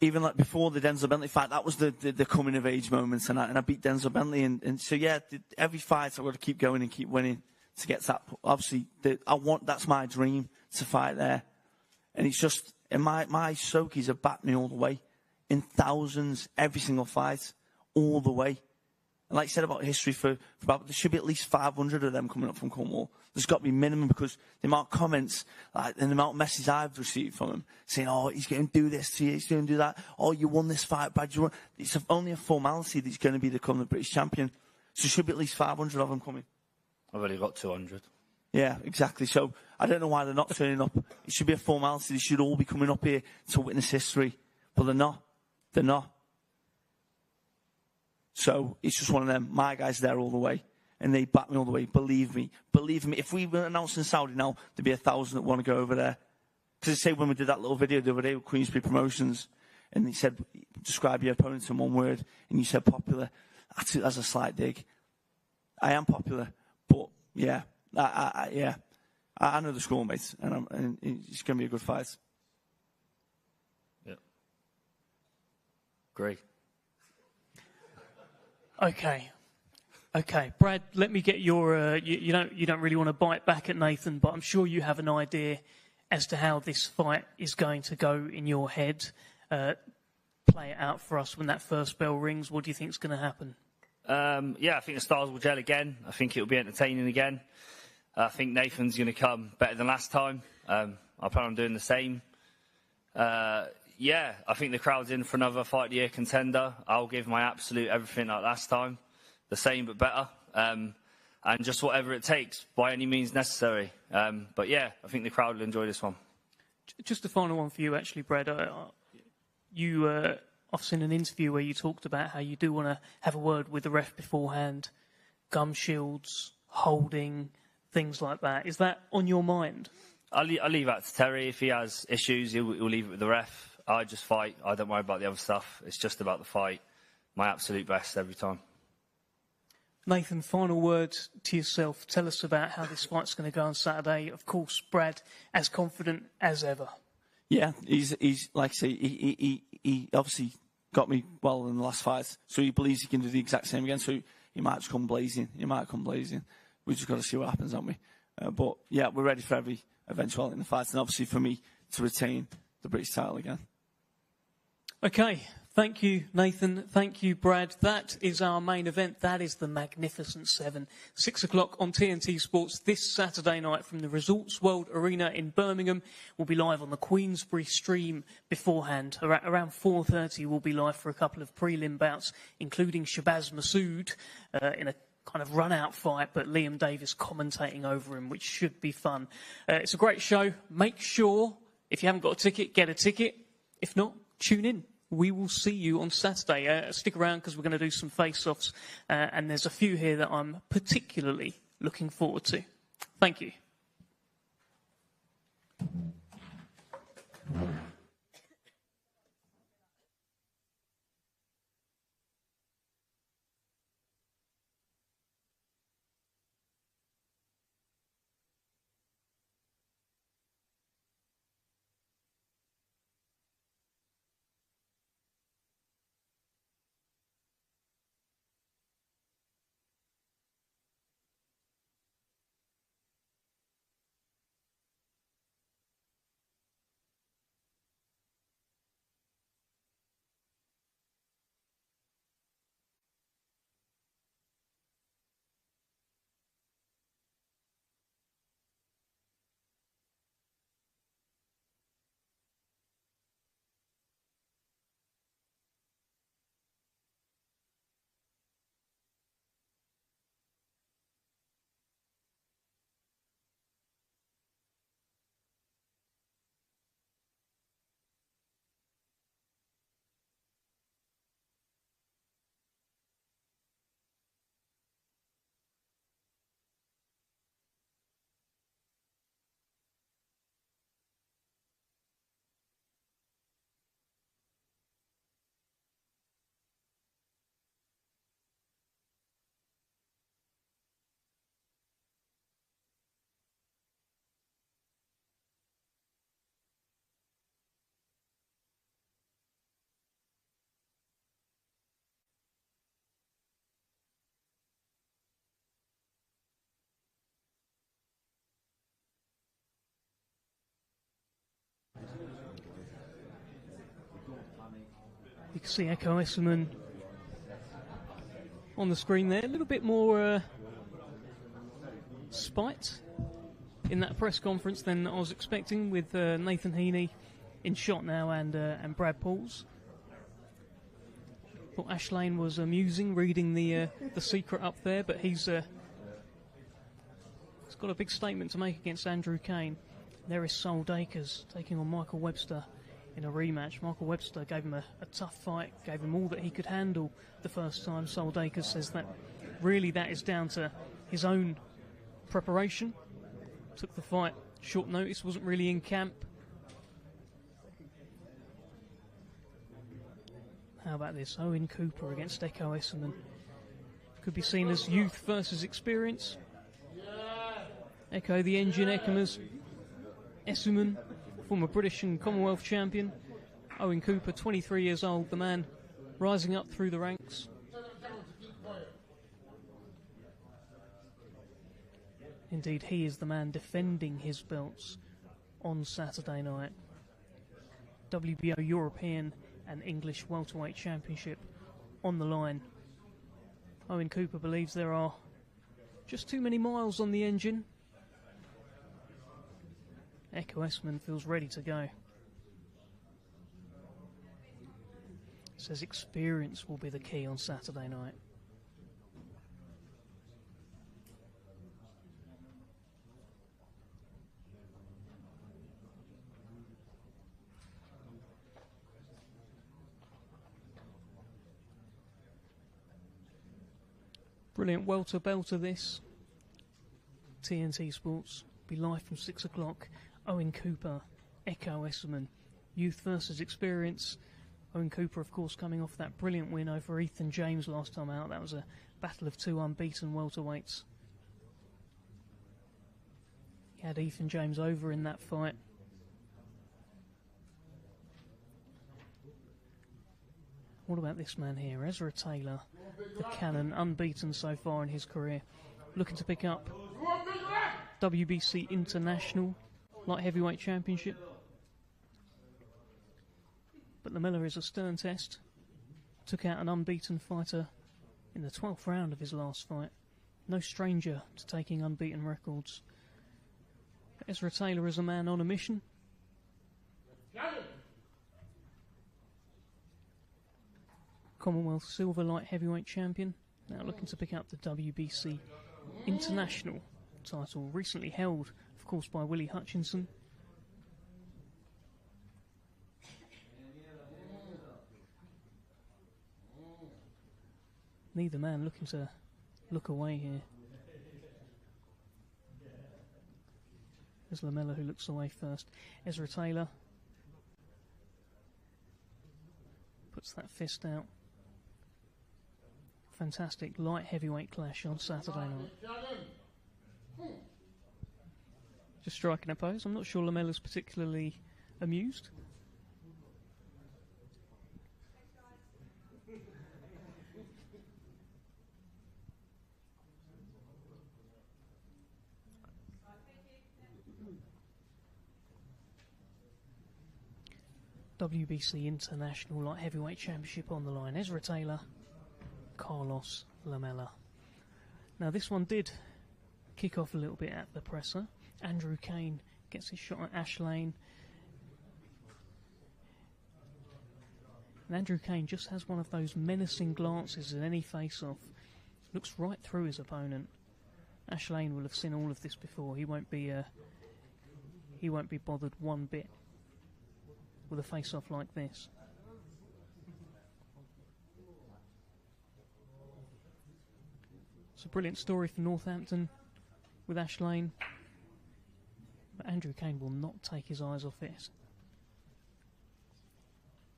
even like before the Denzel Bentley fight, that was the coming of age moments, and I beat Denzel Bentley, and so yeah, every fight I've got to keep going and keep winning to get to that. Obviously, that's my dream, to fight there, and it's just, and my Sokies have backed me all the way, in thousands, every single fight, all the way. And like I said about history, there should be at least 500 of them coming up from Cornwall. There's got to be minimum, because the amount of comments and the amount of messages I've received from them saying, oh, he's going to do this to you, he's going to do that. Oh, you won this fight, Brad. It's only a formality that he's going to become the British champion. So there should be at least 500 of them coming. I've only got 200. Yeah, exactly. So I don't know why they're not turning up. It should be a formality. They should all be coming up here to witness history. But they're not. They're not. So it's just one of them. My guys there all the way. And they back me all the way. Believe me. Believe me. If we were announcing Saudi now, there'd be 1,000 that want to go over there. Because they say when we did that little video the other day with Queensbury Promotions, and they said, describe your opponents in one word, and you said popular. I took that as a slight dig. I am popular, but yeah, I know the score, mate, and it's going to be a good fight. Yeah. Great. Okay, Brad. Let me get your. You don't really want to bite back at Nathan, but I'm sure you have an idea as to how this fight is going to go in your head. Play it out for us when that first bell rings. What do you think is going to happen? Yeah, I think the stars will gel again. I think it will be entertaining again. I think Nathan's going to come better than last time. I plan on doing the same. Yeah, I think the crowd's in for another Fight of the Year contender. I'll give my absolute everything like last time. The same but better. And just whatever it takes, by any means necessary. But yeah, I think the crowd will enjoy this one. Just a final one for you, actually, Brad. I've seen an interview where you talked about how you do want to have a word with the ref beforehand. Gum shields, holding, things like that. Is that on your mind? I'll leave that to Terry. If he has issues, he'll leave it with the ref. I just fight. I don't worry about the other stuff. It's just about the fight. My absolute best every time. Nathan, final word to yourself. Tell us about how this fight's going to go on Saturday. Of course, Brad, as confident as ever. Yeah, he's like I say, he obviously got me well in the last fight, so he believes he can do the exact same again. So he might just come blazing. We just got to see what happens, haven't we? But yeah, we're ready for every eventuality in the fight, and obviously for me to retain the British title again. Okay. Thank you, Nathan. Thank you, Brad. That is our main event. That is the Magnificent Seven. 6 o'clock on TNT Sports this Saturday night from the Resorts World Arena in Birmingham. We'll be live on the Queensbury stream beforehand. Around 4:30, we'll be live for a couple of prelim bouts, including Shabazz Massoud in a kind of run-out fight, but Liam Davis commentating over him, which should be fun. It's a great show. Make sure, if you haven't got a ticket, get a ticket. If not, tune in. We will see you on Saturday. Stick around because we're going to do some face-offs. And there's a few here that I'm particularly looking forward to. Thank you. You can see Echo Esserman on the screen there. A little bit more spite in that press conference than I was expecting, with Nathan Heaney in shot now and Brad Pauls. Thought Ash Lane was amusing reading the secret up there, but he's got a big statement to make against Andrew Kane. There is Sol Dakers taking on Michael Webster in a rematch. Michael Webster gave him a tough fight, gave him all that he could handle the first time. Sol Dakers says that really that is down to his own preparation. Took the fight short notice, wasn't really in camp. How about this? Owen Cooper against Echo Esserman. Could be seen as youth versus experience. Echo the engine, Esserman, former British and Commonwealth champion. Owen Cooper, 23 years old, the man rising up through the ranks. Indeed, he is the man defending his belts on Saturday night. WBO European and English welterweight championship on the line. Owen Cooper believes there are just too many miles on the engine. Echo Esserman feels ready to go. Says experience will be the key on Saturday night. Brilliant welter belter this. TNT Sports be live from 6 o'clock. Owen Cooper, Echo Esserman, youth versus experience. Owen Cooper, of course, coming off that brilliant win over Ethan James last time out. That was a battle of two unbeaten welterweights. He had Ethan James over in that fight. What about this man here, Ezra Taylor, the cannon, unbeaten so far in his career, looking to pick up WBC International Light Heavyweight Championship. But Lamella is a stern test. Took out an unbeaten fighter in the 12th round of his last fight. No stranger to taking unbeaten records. Ezra Taylor is a man on a mission. Commonwealth Silver Light Heavyweight Champion. Now looking to pick up the WBC International title. Recently held, of course, by Willie Hutchinson. Neither man looking to look away here. There's Lamella who looks away first. Ezra Taylor Gets that fist out. Fantastic light heavyweight clash on Saturday night. Just striking a pose. I'm not sure Lamella's particularly amused. WBC International Light Heavyweight Championship on the line. Ezra Taylor, Carlos Lamella. Now this one did kick off a little bit at the presser. Andrew Kane gets his shot at Ash Lane. And Andrew Kane just has one of those menacing glances in any face-off. Looks right through his opponent. Ash Lane will have seen all of this before. He won't be bothered one bit with a face-off like this. It's a brilliant story for Northampton with Ash Lane, but Andrew Kane will not take his eyes off it.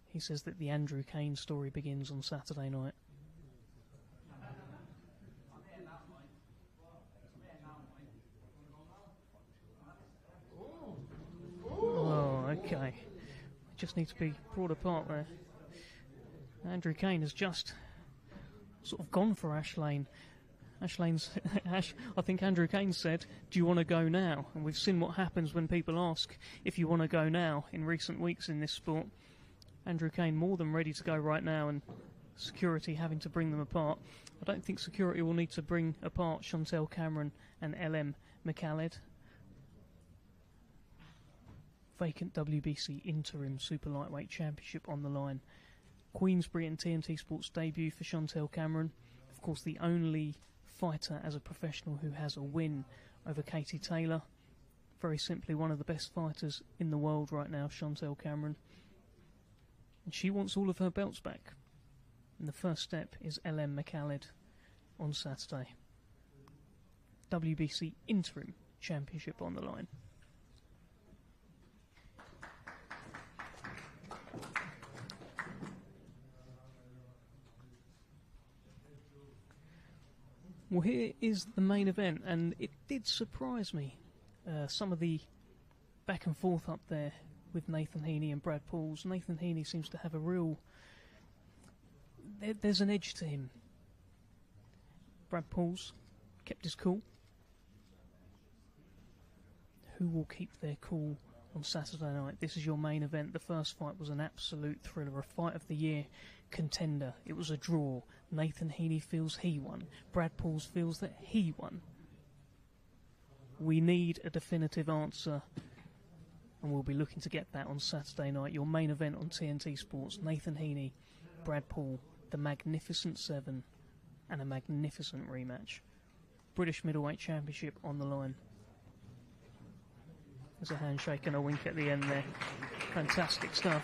He says that the Andrew Kane story begins on Saturday night. Oh, okay. Just need to be brought apart there. Andrew Kane has just sort of gone for Ash Lane. I think Andrew Kane said, "Do you want to go now?" And we've seen what happens when people ask if you want to go now in recent weeks in this sport. Andrew Kane more than ready to go right now, and security having to bring them apart. I don't think security will need to bring apart Chantelle Cameron and LM McCalled. Vacant WBC Interim Super Lightweight Championship on the line. Queensbury and TNT Sports debut for Chantelle Cameron. Of course, the only fighter as a professional who has a win over Katie Taylor. Very simply, one of the best fighters in the world right now, Chantelle Cameron. And she wants all of her belts back. And the first step is LM McCalled on Saturday. WBC Interim Championship on the line. Well, here is the main event, and it did surprise me. Some of the back and forth up there with Nathan Heaney and Brad Pauls. Nathan Heaney seems to have a real... There's an edge to him. Brad Pauls kept his cool. Who will keep their cool on Saturday night? This is your main event. The first fight was an absolute thriller, a fight of the year contender. It was a draw. Nathan Heaney feels he won. Brad Pauls feels that he won. We need a definitive answer, and we'll be looking to get that on Saturday night. Your main event on TNT Sports. Nathan Heaney, Brad Paul, the Magnificent Seven, and a magnificent rematch. British Middleweight Championship on the line. There's a handshake and a wink at the end there. Fantastic stuff.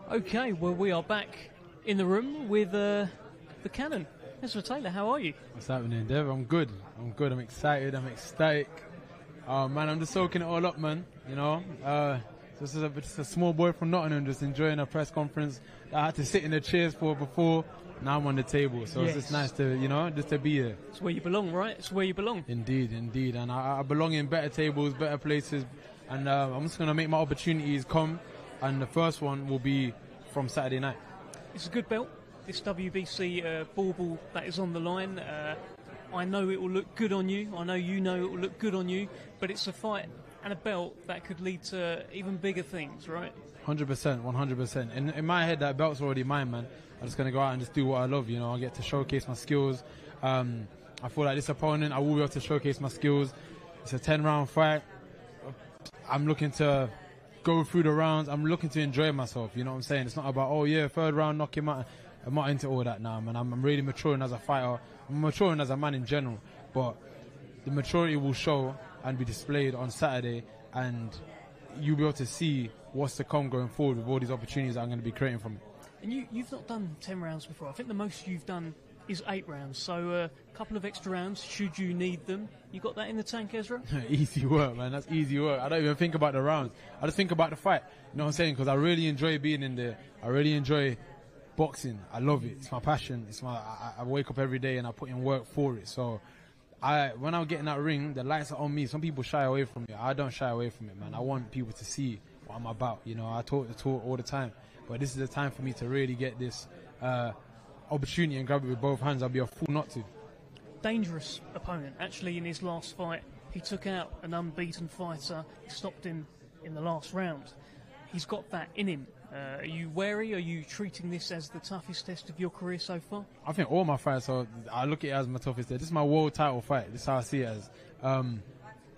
Okay, well, we are back in the room with the Cannon. Ezra Taylor, how are you? What's happening, Dev? I'm good. I'm excited. I'm ecstatic. Man, I'm just soaking it all up, man. You know, just a small boy from Nottingham, just enjoying a press conference that I had to sit in the chairs for before. Now I'm on the table, so Yes. it's just nice to, you know, just to be here. It's where you belong, right? It's where you belong. Indeed. And I belong in better tables, better places. And I'm just going to make my opportunities come. And the first one will be from Saturday night. It's a good belt, this WBC bauble that is on the line. I know it will look good on you. I know you know it will look good on you. But it's a fight and a belt that could lead to even bigger things, right? 100%, 100%. In my head, that belt's already mine, man. I'm just going to go out and just do what I love, you know. I get to showcase my skills. I feel like this opponent, I will be able to showcase my skills. It's a 10-round fight. I'm looking to go through the rounds. I'm looking to enjoy myself. You know what I'm saying? It's not about, oh yeah, 3rd round, knock him out. I'm not into all that now, man. I'm really maturing as a fighter. I'm maturing as a man in general. But the maturity will show and be displayed on Saturday, and you'll be able to see what's to come going forward with all these opportunities that I'm going to be creating from it. And you've not done 10 rounds before. I think the most you've done is 8 rounds. So a couple of extra rounds, should you need them. You got that in the tank, Ezra? Easy work, man. That's easy work. I don't even think about the rounds. I just think about the fight. You know what I'm saying? Because I really enjoy being in there. I really enjoy boxing. I love it. It's my passion. I wake up every day and I put in work for it. So when I get in that ring, the lights are on me. Some people shy away from it. I don't shy away from it, man. I want people to see what I'm about. You know, I talk the talk all the time. But this is the time for me to really get this opportunity and grab it with both hands. I'll be a fool not to. Dangerous opponent. Actually, in his last fight, he took out an unbeaten fighter. He stopped him in the last round. He's got that in him. Are you wary? Are you treating this as the toughest test of your career so far? I think all my fights I look at it as my toughest test. This is my world title fight. This is how I see it as.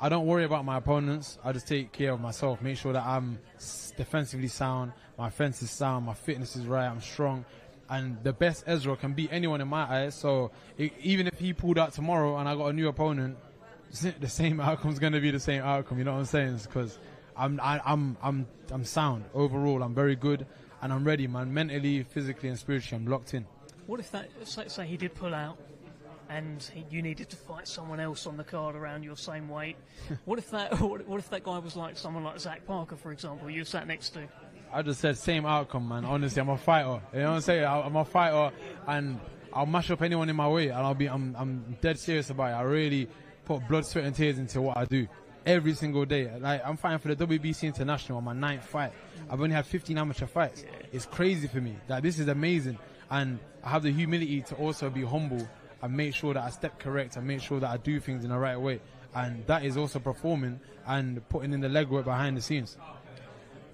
I don't worry about my opponents. I just take care of myself. Make sure that I'm defensively sound. My offense is sound. My fitness is right. I'm strong. And the best Ezra can beat anyone in my eyes. So even if he pulled out tomorrow and I got a new opponent, the same outcome's going to be the same outcome. You know what I'm saying? It's because I'm sound overall. I'm very good and I'm ready, man. Mentally, physically, and spiritually, I'm locked in. What if that, say he did pull out and you needed to fight someone else on the card around your same weight? What if that guy was like someone like Zach Parker, for example, you sat next to? I just said same outcome, man. Honestly, I'm a fighter. You know what I'm saying? I'm a fighter, and I'll mash up anyone in my way, and I'm dead serious about it. I really put blood, sweat, and tears into what I do every single day. Like, I'm fighting for the WBC International on my 9th fight. I've only had 15 amateur fights. It's crazy for me. Like, this is amazing, and I have the humility to also be humble and make sure that I step correct and make sure that I do things in the right way. And that is also performing and putting in the legwork behind the scenes.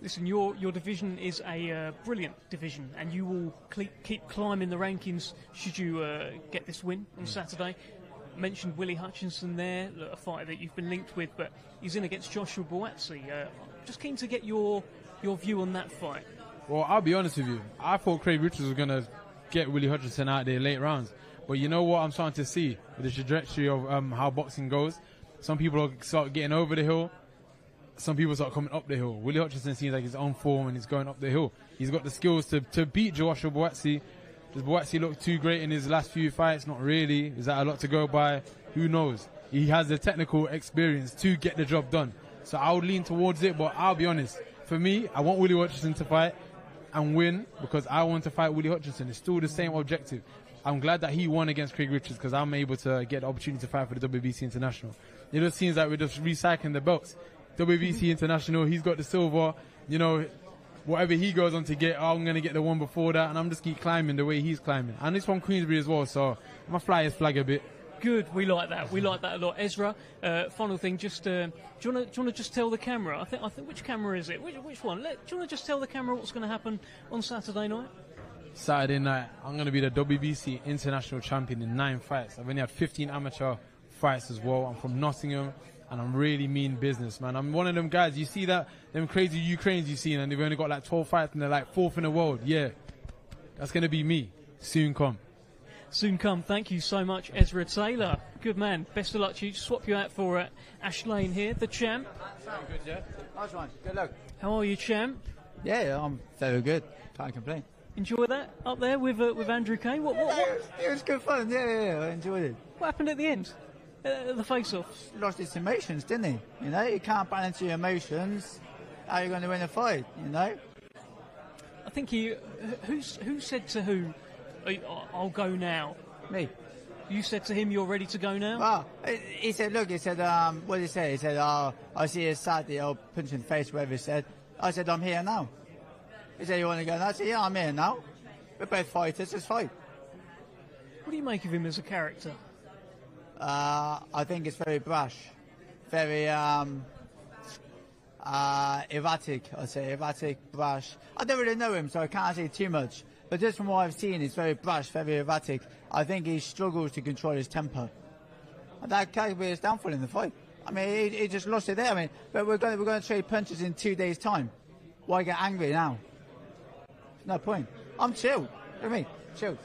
Listen, your division is a brilliant division, and you will keep climbing the rankings should you get this win on Saturday. Mentioned Willie Hutchinson there, a fighter that you've been linked with, but he's in against Joshua Buatsi. Just keen to get your view on that fight. Well, I'll be honest with you. I thought Craig Richards was going to get Willie Hutchinson out there late rounds. But you know what I'm starting to see with the trajectory of how boxing goes? Some people start getting over the hill. Some people start coming up the hill. Willie Hutchinson seems like he's on form and he's going up the hill. He's got the skills to beat Joshua Buatsi. Does Buatsi look too great in his last few fights? Not really. Is that a lot to go by? Who knows? He has the technical experience to get the job done. So I would lean towards it, but I'll be honest. For me, I want Willie Hutchinson to fight and win because I want to fight Willie Hutchinson. It's still the same objective. I'm glad that he won against Craig Richards because I'm able to get the opportunity to fight for the WBC International. It just seems like we're just recycling the belts. WBC International, he's got the silver, you know, whatever he goes on to get, I'm going to get the one before that, and I'm just keep climbing the way he's climbing. And it's from Queensbury as well, so I'm going to fly his flag a bit. Good, we like that. We like that a lot. Ezra, final thing, just do you want to just tell the camera? I think which camera is it? Which one? Do you want to just tell the camera what's going to happen on Saturday night? Saturday night, I'm going to be the WBC International Champion in 9 fights. I've only had 15 amateur fights as well. I'm from Nottingham. And I'm really mean business, man. I'm one of them guys. You see that? Them crazy Ukrainians you've seen, and they've only got like 12 fights, and they're like 4th in the world. Yeah, that's going to be me. Soon come. Soon come. Thank you so much, Ezra Taylor. Good man. Best of luck to you. Swap you out for Ash Lane here, the champ. Good, yeah. Nice one. Good luck. How are you, champ? Yeah, I'm very good. Can't complain. Enjoy that up there with Andrew Kay? What? It was good fun. Yeah, I enjoyed it. What happened at the end? The face-off. Lost his emotions, didn't he? You know, you can't balance your emotions. How are you going to win a fight? You know. I think who said to who, "I'll go now"? Me. You said to him, "You're ready to go now." Well, he said, "Look," he said, "What did he say?" He said, "I see you Saturday. I'll punch in the face." Whatever he said. I said, "I'm here now." He said, "You want to go now?" I said, "Yeah, I'm here now. We're both fighters. Let's fight." What do you make of him as a character? I think it's very brash, very erratic. I'd say erratic, brash. I don't really know him, so I can't say too much. But just from what I've seen, he's very brash, very erratic. I think he struggles to control his temper. that could be his downfall in the fight. I mean, he just lost it there. I mean, but we're going to trade punches in 2 days' time. Why get angry now? No point. I'm chill. What do you mean? Chill.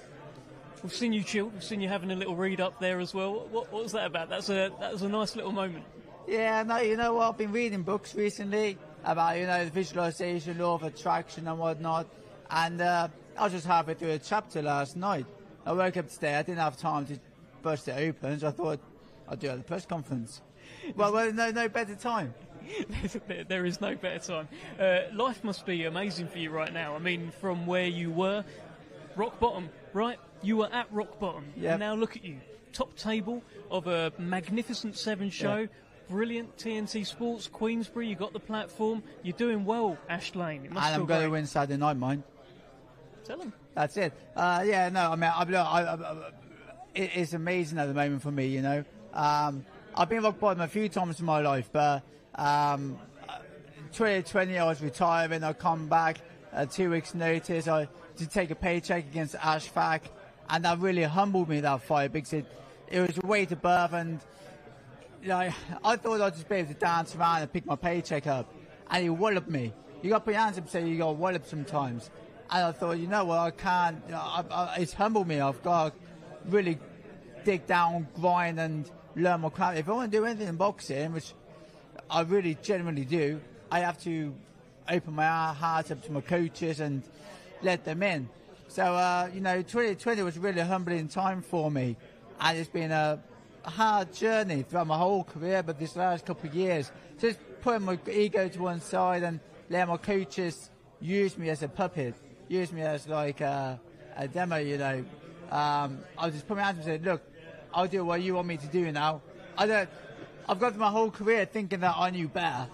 We've seen you chill. We've seen you having a little read up there as well. What was that about? That was a nice little moment. Yeah, no, you know what? I've been reading books recently about, the visualization, law of attraction and whatnot. And I was just halfway through a chapter last night. I woke up today. I didn't have time to bust it open, so I thought I'd do it at the press conference. Well, no better time. There is no better time. Life must be amazing for you right now. I mean, from where you were, rock bottom, right? You were at rock bottom. Yep. And now look at you. Top table of a magnificent 7 show. Yep. Brilliant TNT Sports, Queensbury. You got the platform. You're doing well, Ash Lane. And I'm going to win Saturday night, mind. Tell them. That's it. Yeah, no, I mean, it's amazing at the moment for me, I've been rock bottom a few times in my life, but 2020 I was retiring. I come back 2 weeks' notice. I did take a paycheck against Ashfaq, and that really humbled me, that fight, because it was a way to birth, and I thought I'd just be able to dance around and pick my paycheck up, and he walloped me. You got to put your hands up and say you got walloped sometimes. And I thought, I can't. It's humbled me. I've got to really dig down, grind, and learn my craft. If I want to do anything in boxing, which I really genuinely do, I have to open my heart up to my coaches and let them in. So, 2020 was really a humbling time for me, and it's been a hard journey throughout my whole career, but this last couple of years, just putting my ego to one side and letting my coaches use me as a puppet, use me as like a demo, I was just putting my hands up and said, look, I'll do what you want me to do now. I've got my whole career thinking that I knew better,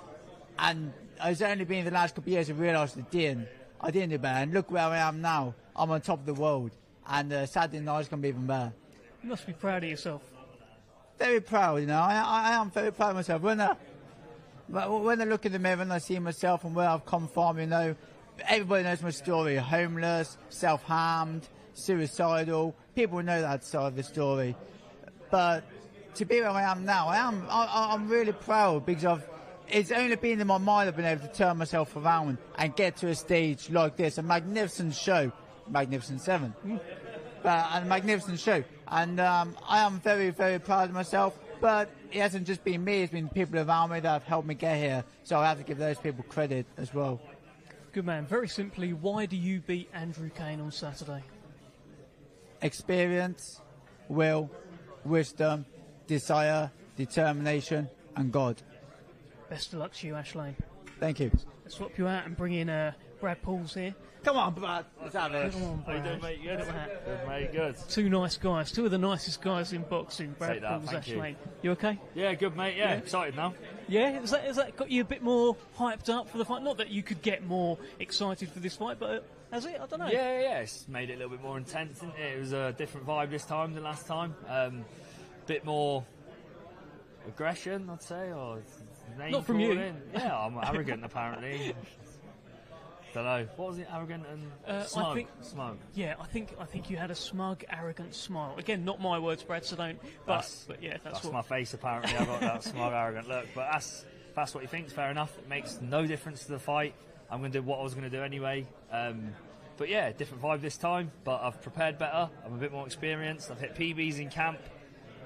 and it's only been the last couple of years I realised I didn't do better, and look where I am now. I'm on top of the world, and Saturday night's going to be even better. You must be proud of yourself. Very proud, I am very proud of myself. When I look in the mirror and I see myself and where I've come from, everybody knows my story. Homeless, self-harmed, suicidal. People know that side of the story. But to be where I am now, I'm really proud, because it's only been in my mind I've been able to turn myself around and get to a stage like this, a magnificent show, Magnificent 7. But a magnificent show. And I am very, very proud of myself. But it hasn't just been me, it's been people around me that have helped me get here. So I have to give those people credit as well. Good man. Very simply, why do you beat Andrew Kane on Saturday? Experience, will, wisdom, desire, determination, and God. Best of luck to you, Ash Lane. Thank you. Let's swap you out and bring in Brad Pauls here. Come on, Brad. Let's have it. Come on, Brad. How you doing, mate? Good? Good, mate. Good. Two nice guys. Two of the nicest guys in boxing. Brad Pauls, Ash Lane. You okay? Yeah, good, mate. Yeah, excited now. Yeah, has that got you a bit more hyped up for the fight? Not that you could get more excited for this fight, but has it? I don't know. Yeah. It's made it a little bit more intense, isn't it? It was a different vibe this time than last time. Bit more aggression, I'd say, or name not from you. Yeah, I'm arrogant apparently. Don't know. What was it? Arrogant and smug. Smug. Yeah, I think you had a smug, arrogant smile. Again, not my words, Brad. So don't. But yeah, that's what... my face. Apparently, I got that smug, arrogant look. But that's what he thinks. Fair enough. It makes no difference to the fight. I'm going to do what I was going to do anyway. But yeah, different vibe this time. But I've prepared better. I'm a bit more experienced. I've hit PBs in camp.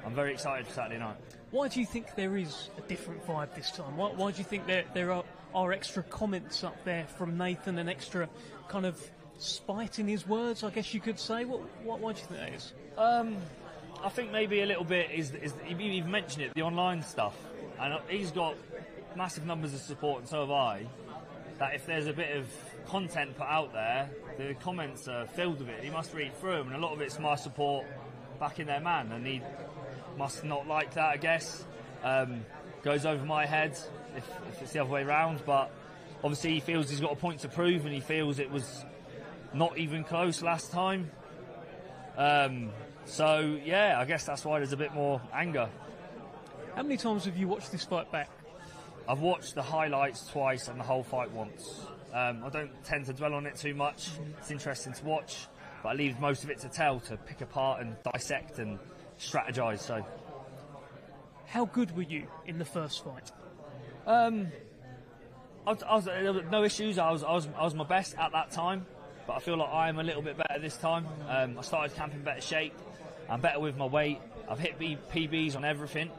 I'm very excited for Saturday night. Why do you think there is a different vibe this time? Why do you think there are extra comments up there from Nathan, an extra kind of spite in his words, I guess you could say? Why do you think that is? I think maybe a little bit is you've mentioned it, the online stuff. And he's got massive numbers of support, and so have I. That if there's a bit of content put out there, the comments are filled with it. He must read through them, and a lot of it's my support backing their man, and he must not like that, I guess. Goes over my head if it's the other way around, but obviously he feels he's got a point to prove, and he feels it was not even close last time. So yeah, I guess that's why there's a bit more anger. How many times have you watched this fight back? I've watched the highlights twice and the whole fight once. I don't tend to dwell on it too much. It's interesting to watch, but I leave most of it to Tell to pick apart and dissect and strategise. So How good were you in the first fight? I was no issues. I was my best at that time, but I feel like I am a little bit better this time. I started camping better shape. I'm better with my weight. I've hit PBs on everything.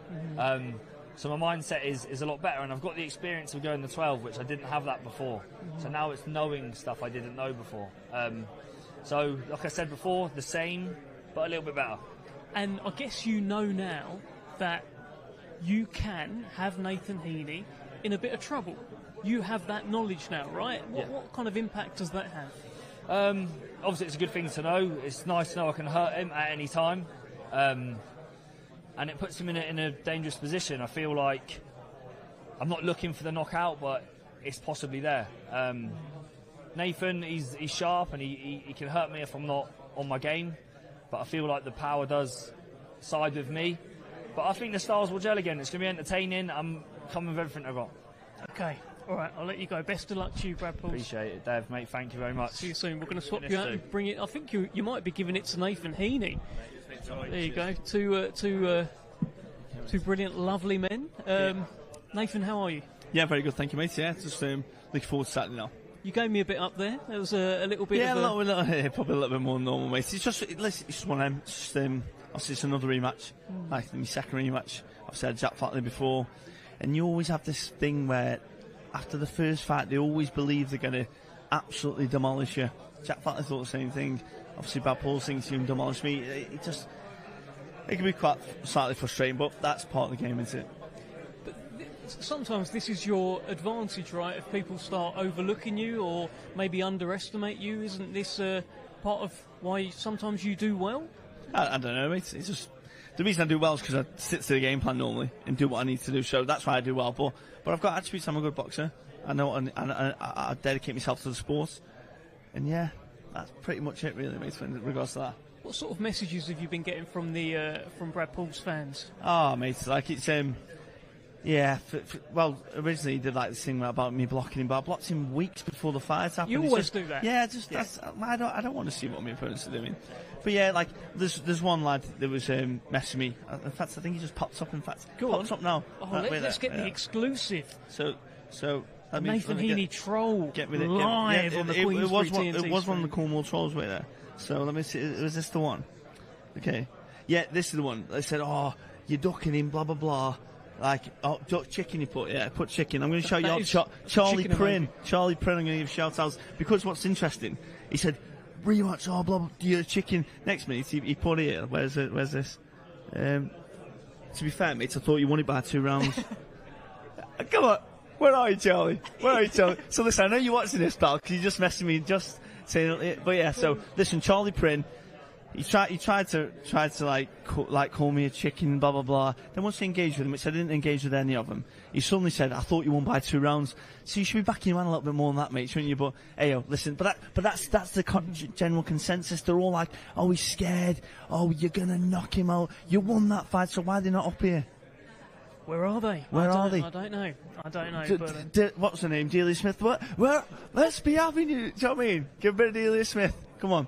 So my mindset is a lot better, and I've got the experience of going to 12, which I didn't have that before. So now it's knowing stuff I didn't know before. So like I said before, the same, but a little bit better. And I guess you know now that you can have Nathan Heaney in a bit of trouble. You have that knowledge now, right? What kind of impact does that have? Obviously, it's a good thing to know. It's nice to know I can hurt him at any time. And it puts him in a dangerous position. I feel like I'm not looking for the knockout, but it's possibly there. Nathan, he's sharp and he can hurt me if I'm not on my game, but I feel like the power does side with me. But I think the styles will gel again. It's going to be entertaining. I'm coming with everything I've got. Okay, all right, I'll let you go. Best of luck to you, Brad Pauls. Appreciate it, Dave, mate. Thank you very much. See you soon. We're going to swap you out and bring it. I think you might be giving it to Nathan Heaney. There you go. Two brilliant, lovely men. Nathan, how are you? Yeah, very good, thank you, mate. Yeah, just looking forward to Saturday now. You gave me a bit up there. There was a little bit. Yeah, of probably a little bit more than normal, mate. It's just one of them. Obviously, it's another rematch, like my second rematch. I've said Jack Flatley before, and you always have this thing where after the first fight, they always believe they're going to absolutely demolish you. Jack Flatley thought the same thing. Obviously, Brad Pauls thinks he can demolish me. It can be quite slightly frustrating, but that's part of the game, isn't it? But sometimes this is your advantage, right? If people start overlooking you or maybe underestimate you, isn't this part of why sometimes you do well? I don't know, mate. It's just the reason I do well is because I stick to the game plan normally and do what I need to do. So that's why I do well. But I've got attributes. I'm a good boxer. I know, and I dedicate myself to the sport. And yeah, that's pretty much it, really, mate, in regards to that. What sort of messages have you been getting from from Brad Pauls fans? Oh, mate, like it's well, originally he did like this thing about me blocking him, but I blocked him weeks before the fight happened. You always do that. Yeah, I don't want to see what my opponents are doing. But yeah, like there's one lad that was messing me. In fact, I think he just pops up. In fact, pops up now. Oh, let's get the exclusive. So. Nathan Heaney troll get with it. Live on the Queensbury TNT. It was one of the Cornwall trolls right there. So let me see. Was this the one? Okay. Yeah, this is the one. They said, "Oh, you're ducking him, blah blah blah." Like, oh, chicken you put. Yeah, put chicken. I'm going to shout you out Charlie Prin. Charlie Prin. I'm going to give shout outs because what's interesting, he said, "Rematch, oh blah blah, you're chicken." Next minute, he put it here. Where's this? To be fair, mate, I thought you won it by 2 rounds. Come on. Where are you, Charlie? So listen, I know you're watching this, pal, because you just messaged me, just saying it. But yeah, so listen, Charlie Prin, he tried to call me a chicken, blah blah blah. Then once he engaged with him, which I didn't engage with any of them, he suddenly said, "I thought you won by 2 rounds." So you should be backing him on a little bit more than that, mate, shouldn't you? But hey, listen, but that's the general consensus. They're all like, "Oh, he's scared. Oh, you're gonna knock him out. You won that fight, so why are they not up here?" Where are they? I don't know. What's her name? Delia Smith? Well, let's be having you. Do you know what I mean? Give a bit of Delia Smith. Come on.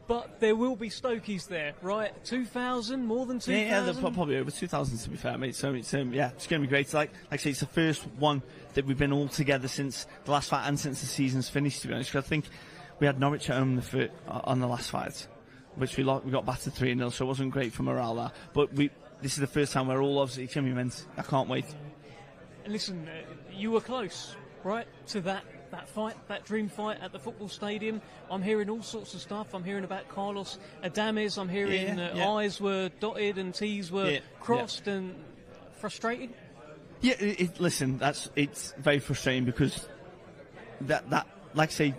But there will be Stokies there, right? 2,000, more than 2,000? Yeah, probably over 2,000 to be fair, mate. So it's it's going to be great. Like I say, it's the first one that we've been all together since the last fight and since the season's finished, to be honest. Because I think we had Norwich at home on the last fight, which we got battered 3-0, so it wasn't great for morale there. But this is the first time we're all obviously going to be immense. I can't wait. Listen, you were close, right, to that fight, that dream fight at the football stadium. I'm hearing all sorts of stuff. I'm hearing about Carlos Adames. I'm hearing I's were dotted and T's were crossed and frustrating. Yeah, listen, it's very frustrating because that like I say,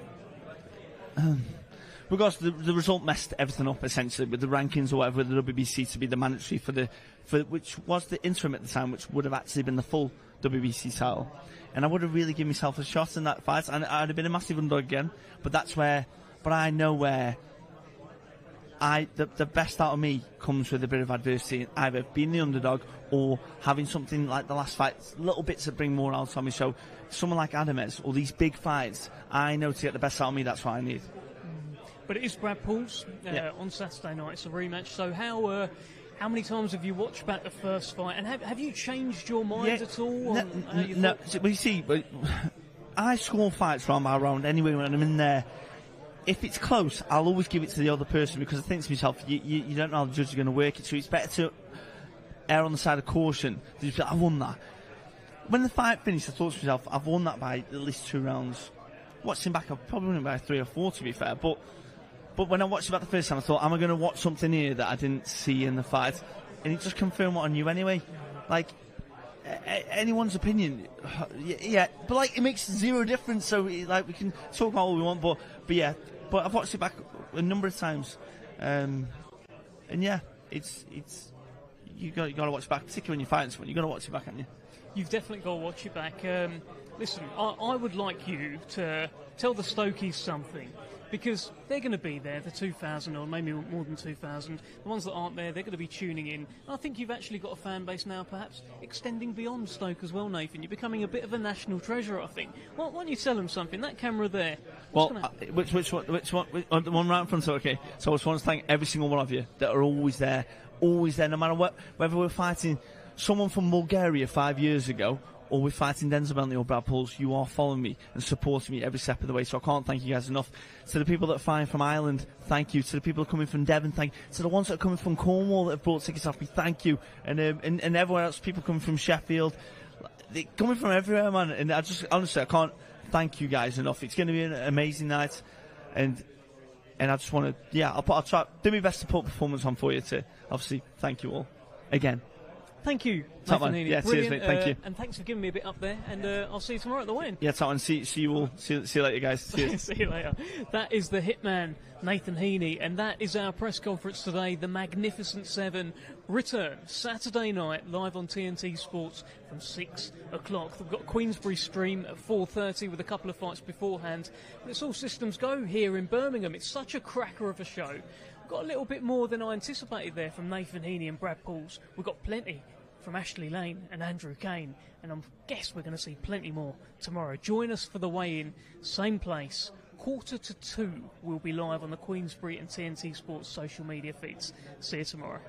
because the result messed everything up essentially with the rankings or whatever, the WBC to be the mandatory for which was the interim at the time, which would have actually been the full WBC title. And I would have really given myself a shot in that fight, and I'd have been a massive underdog again. But I know where the best out of me comes with a bit of adversity, either being the underdog or having something like the last fight, little bits that bring more out of me. So someone like Adames or these big fights, I know to get the best out of me, that's what I need. But it is Brad Pauls on Saturday night. It's a rematch. So How many times have you watched back the first fight, and have you changed your mind at all? No. Well, you see, I score fights round by round anyway when I'm in there. If it's close, I'll always give it to the other person because I think to myself, you don't know how the judge is going to work it, so it's better to err on the side of caution. I won that. When the fight finished, I thought to myself, I've won that by at least 2 rounds. Watching back, I've probably won it by 3 or 4, to be fair. But when I watched it back the first time, I thought, am I going to watch something here that I didn't see in the fight? And it just confirmed what I knew anyway. Like, anyone's opinion, yeah, but like it makes zero difference. So like we can talk all we want, but I've watched it back a number of times, and yeah, it's you got to watch it back, particularly when you're fighting someone. You got to watch it back, haven't you? You've definitely got to watch it back. Listen, I would like you to tell the Stokies something, because they're going to be there, the 2,000 or maybe more than 2,000. The ones that aren't there, they're going to be tuning in. And I think you've actually got a fan base now, perhaps extending beyond Stoke as well, Nathan. You're becoming a bit of a national treasure, I think. Why don't you tell them something? That camera there. Well, which one? The one right in front. Okay. So I just want to thank every single one of you that are always there, no matter what. Whether we're fighting someone from Bulgaria 5 years ago, or we're fighting Denzel Bentley or Brad Pulse, you are following me and supporting me every step of the way. So I can't thank you guys enough. To the people that are flying from Ireland, thank you. To the people coming from Devon, thank you. To the ones that are coming from Cornwall that have brought tickets off me, thank you. And everywhere else, people coming from Sheffield, they're coming from everywhere, man. And I just, honestly, I can't thank you guys enough. It's going to be an amazing night. And I just want to, I'll try, do my best to put a performance on for you to, obviously, thank you all again. Thank you, Nathan Heaney. Yeah, cheers, mate. Thank you. And thanks for giving me a bit up there. And I'll see you tomorrow at the weigh-in. Yeah, Tom, and see you all. See you later, guys. Cheers. See you later. That is the hitman, Nathan Heaney, and that is our press conference today. The Magnificent Seven return Saturday night live on TNT Sports from 6 o'clock. We've got Queensbury stream at 4:30 with a couple of fights beforehand. But it's all systems go here in Birmingham. It's such a cracker of a show. Got a little bit more than I anticipated there from Nathan Heaney and Brad Pauls. We've got plenty from Ashley Lane and Andrew Kane, and I guess we're going to see plenty more tomorrow. Join us for the weigh-in, same place, 1:45. We'll be live on the Queensbury and TNT Sports social media feeds. See you tomorrow.